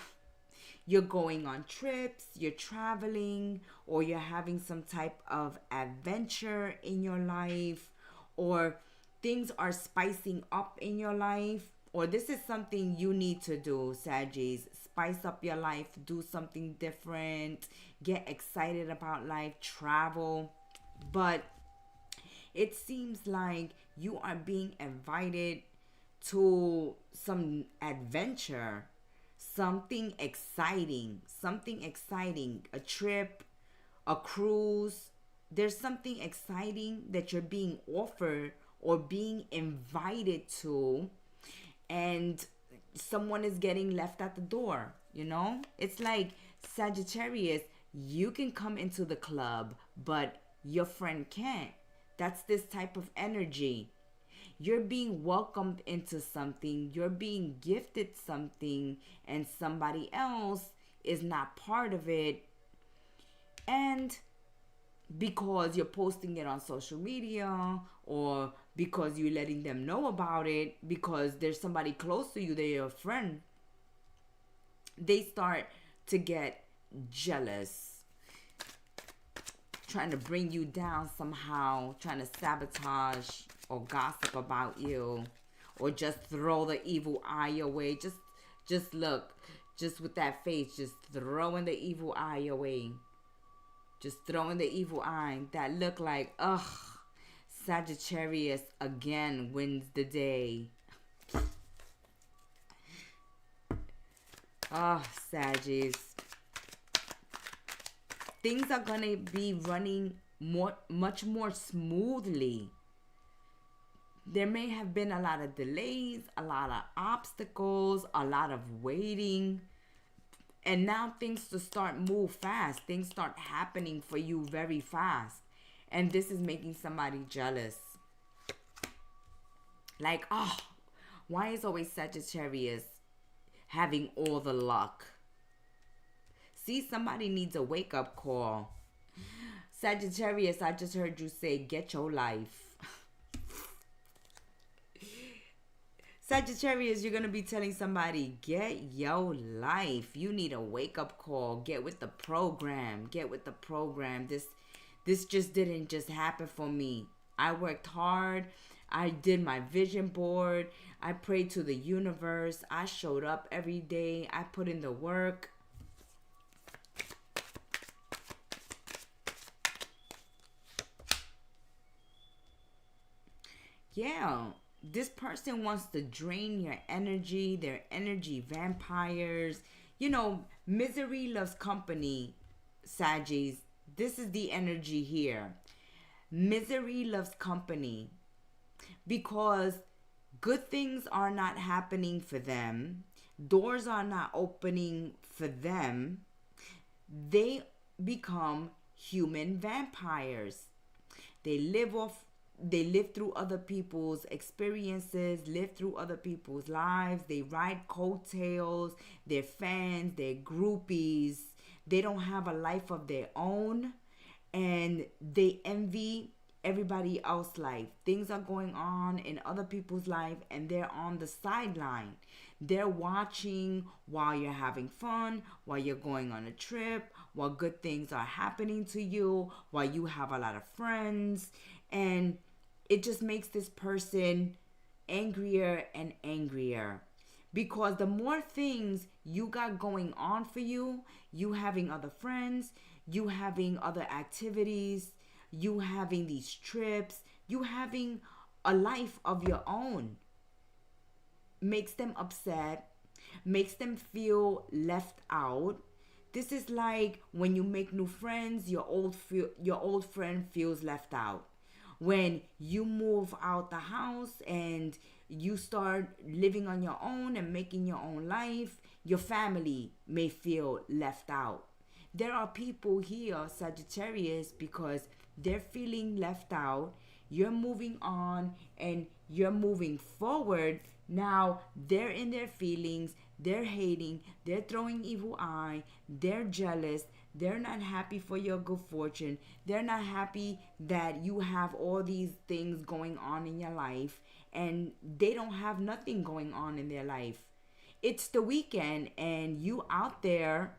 you're going on trips, you're traveling, or you're having some type of adventure in your life, or things are spicing up in your life, or this is something you need to do, Sagittarius. Spice up your life, do something different, get excited about life, travel. But it seems like you are being invited to some adventure, something exciting, a trip, a cruise. There's something exciting that you're being offered or being invited to, and someone is getting left at the door, you know? It's like, Sagittarius, you can come into the club, but your friend can't. That's this type of energy. You're being welcomed into something, you're being gifted something, and somebody else is not part of it. And because you're posting it on social media, or because you're letting them know about it, because there's somebody close to you, they're your friend, they start to get jealous, trying to bring you down somehow, trying to sabotage or gossip about you, or just throw the evil eye your way. Just look, just with that face, just throwing the evil eye your way. Just throwing the evil eye that look like, ugh, Sagittarius again wins the day. Oh, Sagittarius. Things are going to be running much more smoothly. There may have been a lot of delays, a lot of obstacles, a lot of waiting. And now things to start move fast. Things start happening for you very fast. And this is making somebody jealous. Like, oh, why is always Sagittarius having all the luck? See, somebody needs a wake-up call. Sagittarius, I just heard you say, get your life. Sagittarius, you're going to be telling somebody, get your life. You need a wake-up call. Get with the program. Get with the program. This just didn't just happen for me. I worked hard. I did my vision board. I prayed to the universe. I showed up every day. I put in the work. Yeah. This person wants to drain your energy. They're energy vampires. You know, misery loves company, Saggies. This is the energy here. Misery loves company because good things are not happening for them. Doors are not opening for them. They become human vampires. They live through other people's experiences, live through other people's lives. They ride coattails. They're fans. They're groupies. They don't have a life of their own. And they envy everybody else's life. Things are going on in other people's life and they're on the sideline. They're watching while you're having fun, while you're going on a trip, while good things are happening to you, while you have a lot of friends. And it just makes this person angrier and angrier. Because the more things you got going on for you, you having other friends, you having other activities, you having these trips, you having a life of your own, makes them upset, makes them feel left out. This is like when you make new friends, your old friend feels left out. When you move out the house and you start living on your own and making your own life, your family may feel left out. There are people here, Sagittarius, because they're feeling left out. You're moving on and you're moving forward. Now they're in their feelings, they're hating, they're throwing evil eye, they're jealous, they're not happy for your good fortune, they're not happy that you have all these things going on in your life, and they don't have nothing going on in their life. It's the weekend and you out there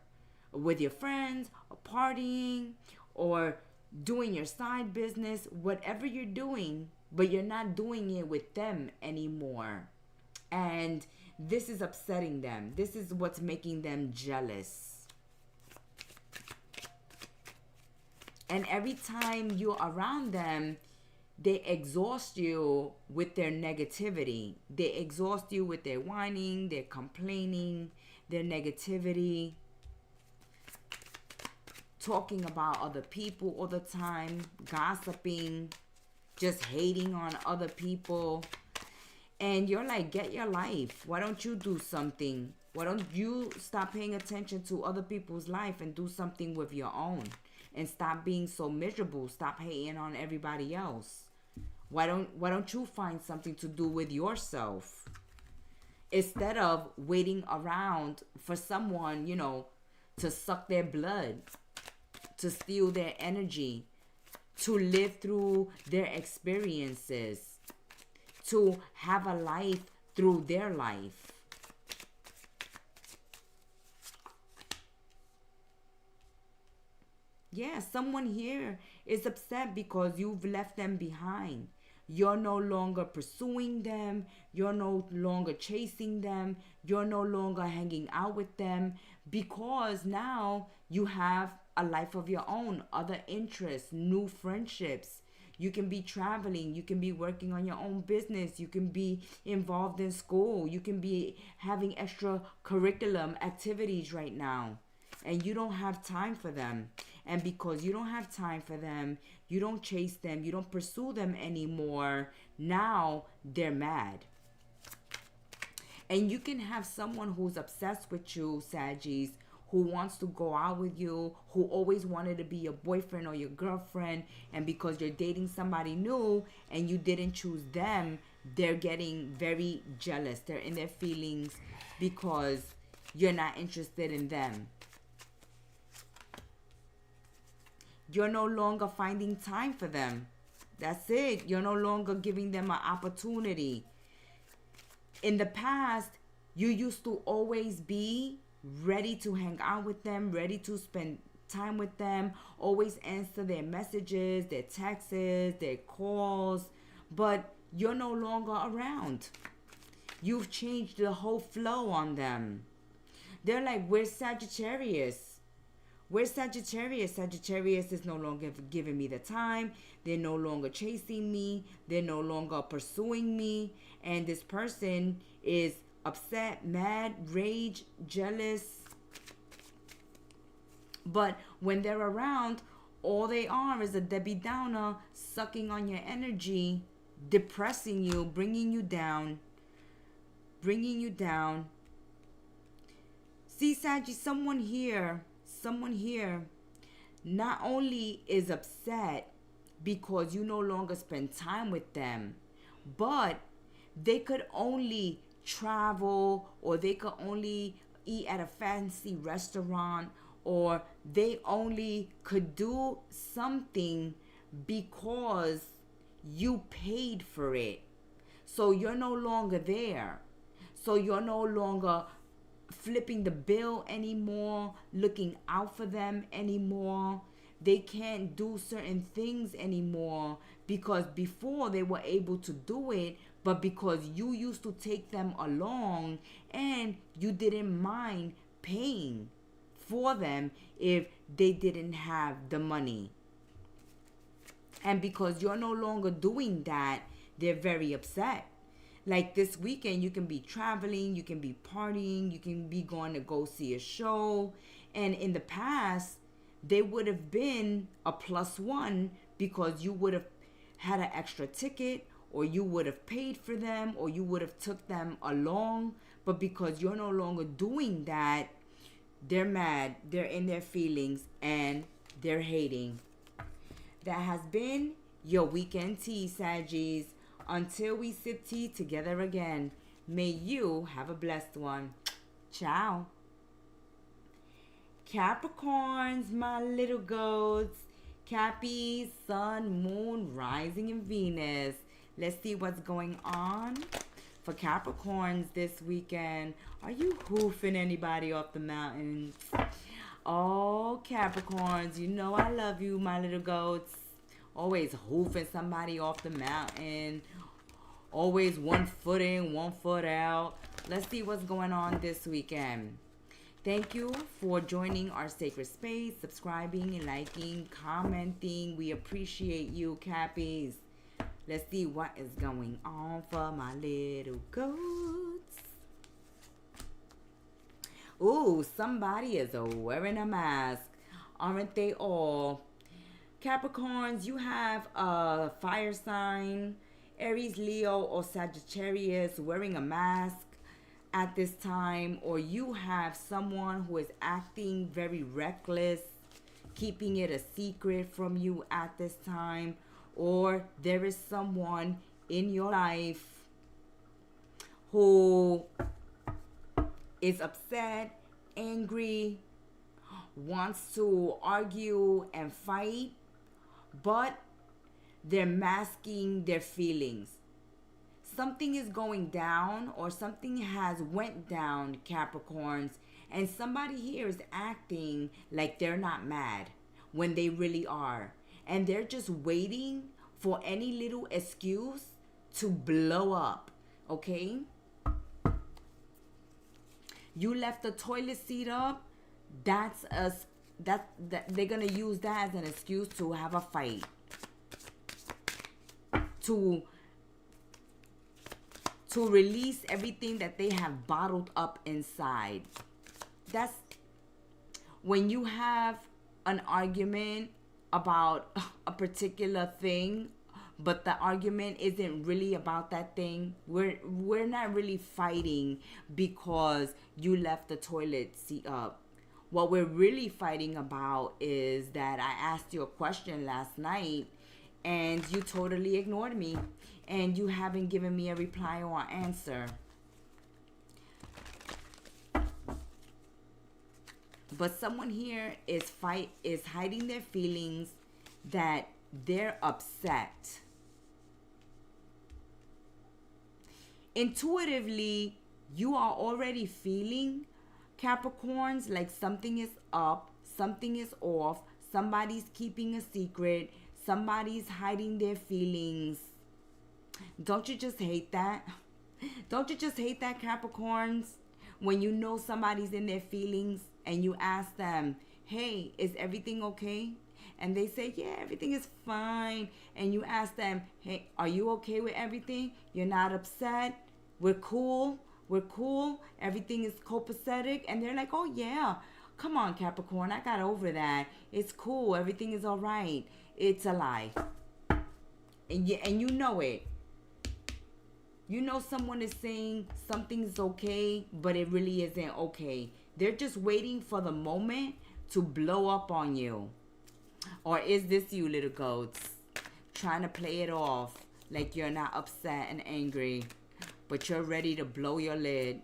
with your friends, or partying, or doing your side business, whatever you're doing, but you're not doing it with them anymore. And this is upsetting them. This is what's making them jealous. And every time you're around them, they exhaust you with their negativity. They exhaust you with their whining, their complaining, their negativity, talking about other people all the time, gossiping, just hating on other people. And you're like, get your life. Why don't you do something? Why don't you stop paying attention to other people's life and do something with your own? And stop being so miserable. Stop hating on everybody else. Why don't you find something to do with yourself? Instead of waiting around for someone, to suck their blood, to steal their energy, to live through their experiences, to have a life through their life. Yeah, someone here is upset because you've left them behind. You're no longer pursuing them. You're no longer chasing them. You're no longer hanging out with them because now you have a life of your own, other interests, new friendships. You can be traveling. You can be working on your own business. You can be involved in school. You can be having extra curriculum activities right now. And you don't have time for them. And because you don't have time for them, you don't chase them, you don't pursue them anymore, now they're mad. And you can have someone who's obsessed with you, Saggies, who wants to go out with you, who always wanted to be your boyfriend or your girlfriend, and because you're dating somebody new and you didn't choose them, they're getting very jealous. They're in their feelings because you're not interested in them. You're no longer finding time for them. That's it. You're no longer giving them an opportunity. in the past, you used to always be ready to hang out with them, ready to spend time with them, always answer their messages, their texts, their calls, but you're no longer around. You've changed the whole flow on them. They're like, where's Sagittarius? Where's Sagittarius? Sagittarius is no longer giving me the time. They're no longer chasing me. They're no longer pursuing me. And this person is upset, mad, rage, jealous. But when they're around, all they are is a Debbie Downer, sucking on your energy, depressing you, bringing you down. See, Saggy, someone here not only is upset because you no longer spend time with them, but they could only travel, or they could only eat at a fancy restaurant, or they only could do something because you paid for it. So you're no longer there. So you're no longer flipping the bill anymore, looking out for them anymore. They can't do certain things anymore because before they were able to do it, but because you used to take them along and you didn't mind paying for them if they didn't have the money. And because you're no longer doing that, they're very upset. Like this weekend, you can be traveling, you can be partying, you can be going to go see a show. And in the past, they would have been a +1 because you would have had an extra ticket, or you would have paid for them, or you would have took them along. But because you're no longer doing that, they're mad, they're in their feelings, and they're hating. That has been your weekend tea, Saggies. Until we sip tea together again, may you have a blessed one. Ciao. Capricorns, my little goats. Cappies, Sun, Moon, Rising, and Venus. Let's see what's going on for Capricorns this weekend. Are you hoofing anybody off the mountains? Oh, Capricorns, you know I love you, my little goats. Always hoofing somebody off the mountain. Always 1 foot in, 1 foot out. Let's see what's going on this weekend. Thank you for joining our sacred space, subscribing and liking, commenting. We appreciate you, Cappies. Let's see what is going on for my little goats. Ooh, somebody is wearing a mask. Aren't they all? Capricorns, you have a fire sign, Aries, Leo, or Sagittarius wearing a mask at this time, or you have someone who is acting very reckless, keeping it a secret from you at this time, or there is someone in your life who is upset, angry, wants to argue and fight, but they're masking their feelings. Something is going down, or something has went down, Capricorns, and somebody here is acting like they're not mad when they really are. And they're just waiting for any little excuse to blow up, okay? You left the toilet seat up, that they're gonna use that as an excuse to have a fight, to release everything that they have bottled up inside. That's when you have an argument about a particular thing, but the argument isn't really about that thing. We're not really fighting because you left the toilet seat up. What we're really fighting about is that I asked you a question last night and you totally ignored me, and you haven't given me a reply or answer. But someone here is hiding their feelings, that they're upset. Intuitively, you are already feeling, Capricorns, like something is up, something is off, somebody's keeping a secret, somebody's hiding their feelings. Don't you just hate that? Don't you just hate that, Capricorns? When you know somebody's in their feelings and you ask them, hey, is everything okay? And they say, yeah, everything is fine. And you ask them, hey, are you okay with everything? You're not upset? We're cool? We're cool? Everything is copacetic? And they're like, oh, yeah. Come on, Capricorn, I got over that. It's cool. Everything is all right. It's a lie. And you know it. You know someone is saying something's okay, but it really isn't okay. They're just waiting for the moment to blow up on you. Or is this you, little goats, trying to play it off like you're not upset and angry, but you're ready to blow your lid?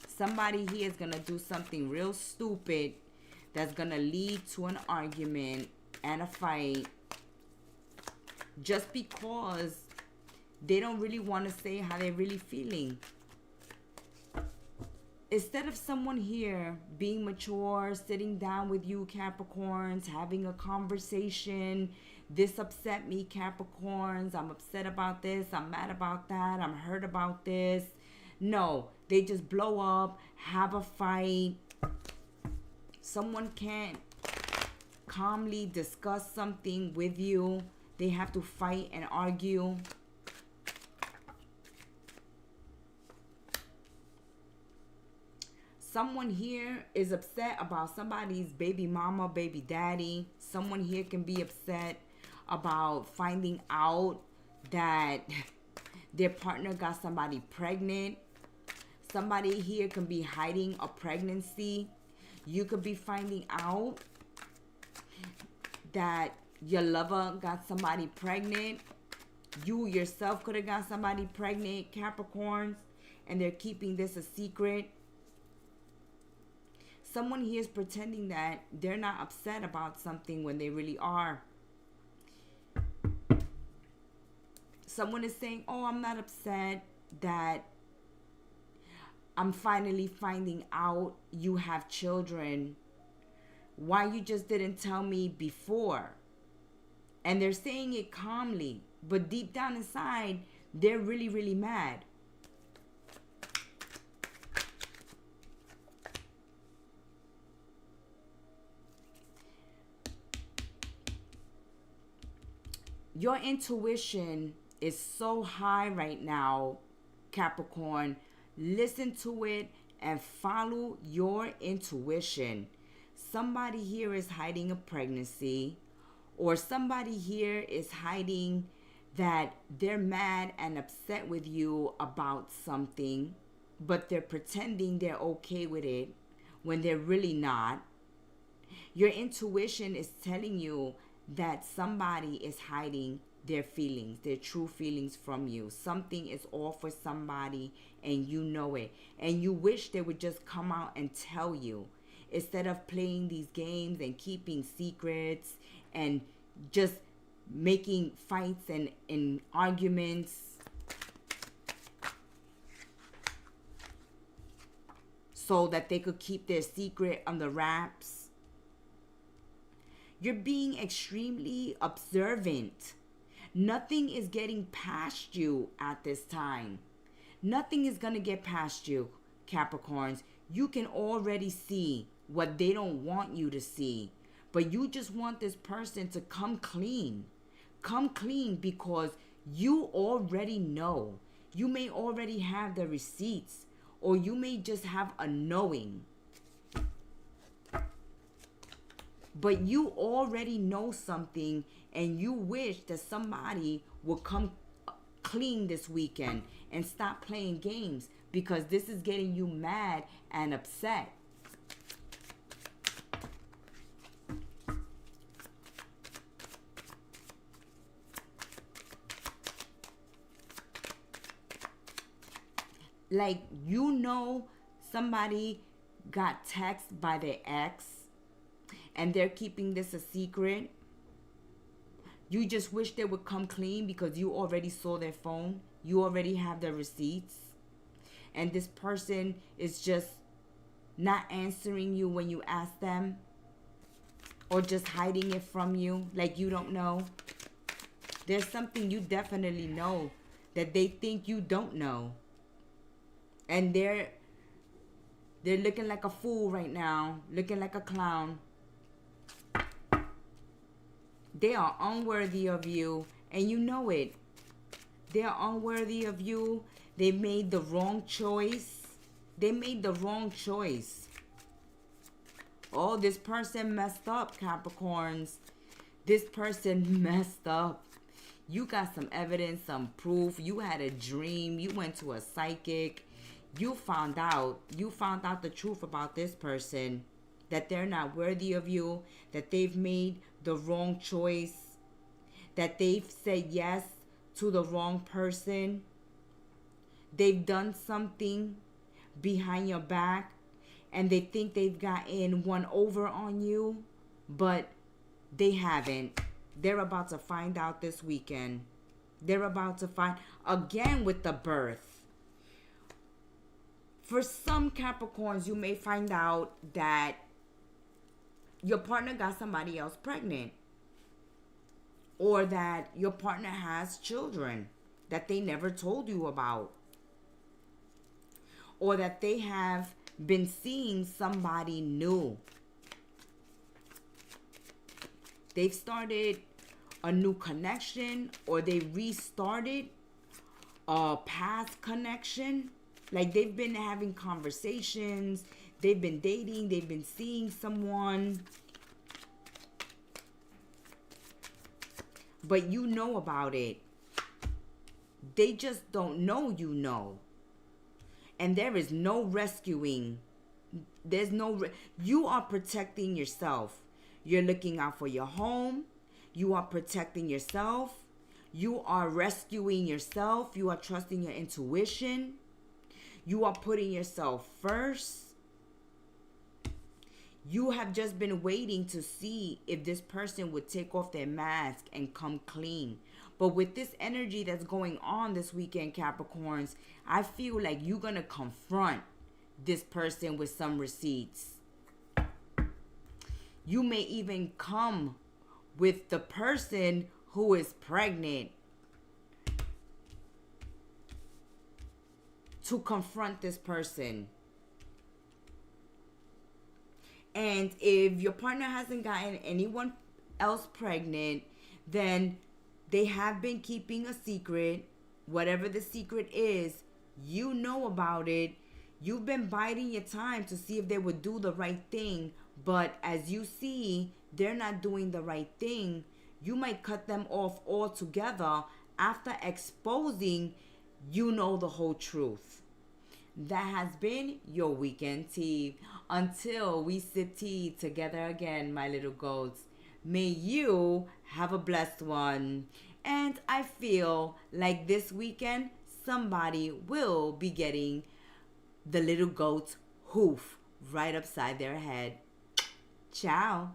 Somebody here is going to do something real stupid that's going to lead to an argument and a fight, just because they don't really want to say how they're really feeling. Instead of someone here being mature, sitting down with you, Capricorns, having a conversation, this upset me, Capricorns, I'm upset about this, I'm mad about that, I'm hurt about this. No, they just blow up, have a fight. Someone can't calmly discuss something with you. They have to fight and argue. Someone here is upset about somebody's baby mama, baby daddy. Someone here can be upset about finding out that their partner got somebody pregnant. Somebody here can be hiding a pregnancy. You could be finding out that your lover got somebody pregnant. You yourself could have got somebody pregnant, Capricorns, and they're keeping this a secret. Someone here is pretending that they're not upset about something when they really are. Someone is saying, oh, I'm not upset that I'm finally finding out you have children. Why you just didn't tell me before? And they're saying it calmly, but deep down inside, they're really, really mad. Your intuition is so high right now, Capricorn. Listen to it and follow your intuition. Somebody here is hiding a pregnancy, or somebody here is hiding that they're mad and upset with you about something, but they're pretending they're okay with it when they're really not. Your intuition is telling you that somebody is hiding their feelings, their true feelings from you. Something is off with somebody and you know it. And you wish they would just come out and tell you, instead of playing these games and keeping secrets and just making fights and arguments. So that they could keep their secret under wraps. You're being extremely observant. Nothing is getting past you at this time. Nothing is going to get past you, Capricorns. You can already see what they don't want you to see. But you just want this person to come clean. Come clean because you already know. You may already have the receipts, or you may just have a knowing. But you already know something and you wish that somebody would come clean this weekend and stop playing games, because this is getting you mad and upset. Like, you know, somebody got text by their ex and they're keeping this a secret. You just wish they would come clean because you already saw their phone. You already have the receipts. And this person is just not answering you when you ask them. Or just hiding it from you like you don't know. There's something you definitely know that they think you don't know. And they're looking like a fool right now. Looking like a clown. They are unworthy of you, and you know it. They are unworthy of you. They made the wrong choice. They made the wrong choice. Oh, this person messed up, Capricorns. This person messed up. You got some evidence, some proof. You had a dream. You went to a psychic. You found out the truth about this person. That they're not worthy of you. That they've made the wrong choice. That they've said yes to the wrong person. They've done something behind your back. And they think they've gotten one over on you. But they haven't. They're about to find out this weekend. They're about to find again with the birth. For some Capricorns, you may find out that your partner got somebody else pregnant. Or that your partner has children that they never told you about. Or that they have been seeing somebody new. They've started a new connection, or they restarted a past connection. Like they've been having conversations, they've been dating, they've been seeing someone. But you know about it. They just don't know you know. And there is no rescuing. There's no... You are protecting yourself. You're looking out for your home. You are protecting yourself. You are rescuing yourself. You are trusting your intuition. You are putting yourself first. You have just been waiting to see if this person would take off their mask and come clean. But with this energy that's going on this weekend, Capricorns, I feel like you're going to confront this person with some receipts. You may even come with the person who is pregnant to confront this person. And if your partner hasn't gotten anyone else pregnant, then they have been keeping a secret. Whatever the secret is, you know about it. You've been biding your time to see if they would do the right thing. But as you see, they're not doing the right thing. You might cut them off altogether after exposing, you know, the whole truth. That has been your weekend tea. Until we sip tea together again, my little goats, may you have a blessed one. And I feel like this weekend, somebody will be getting the little goat's hoof right upside their head. Ciao.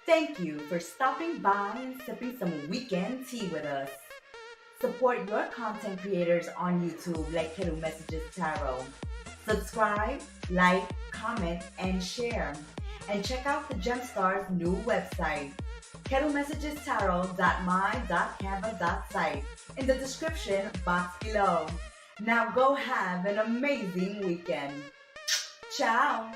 Thank you for stopping by and sipping some weekend tea with us. Support your content creators on YouTube like Kettle Messages Tarot. Subscribe, like, comment, and share. And check out the Gemstar's new website, kettlemessagestarot.my.canva.site, in the description box below. Now go have an amazing weekend. Ciao!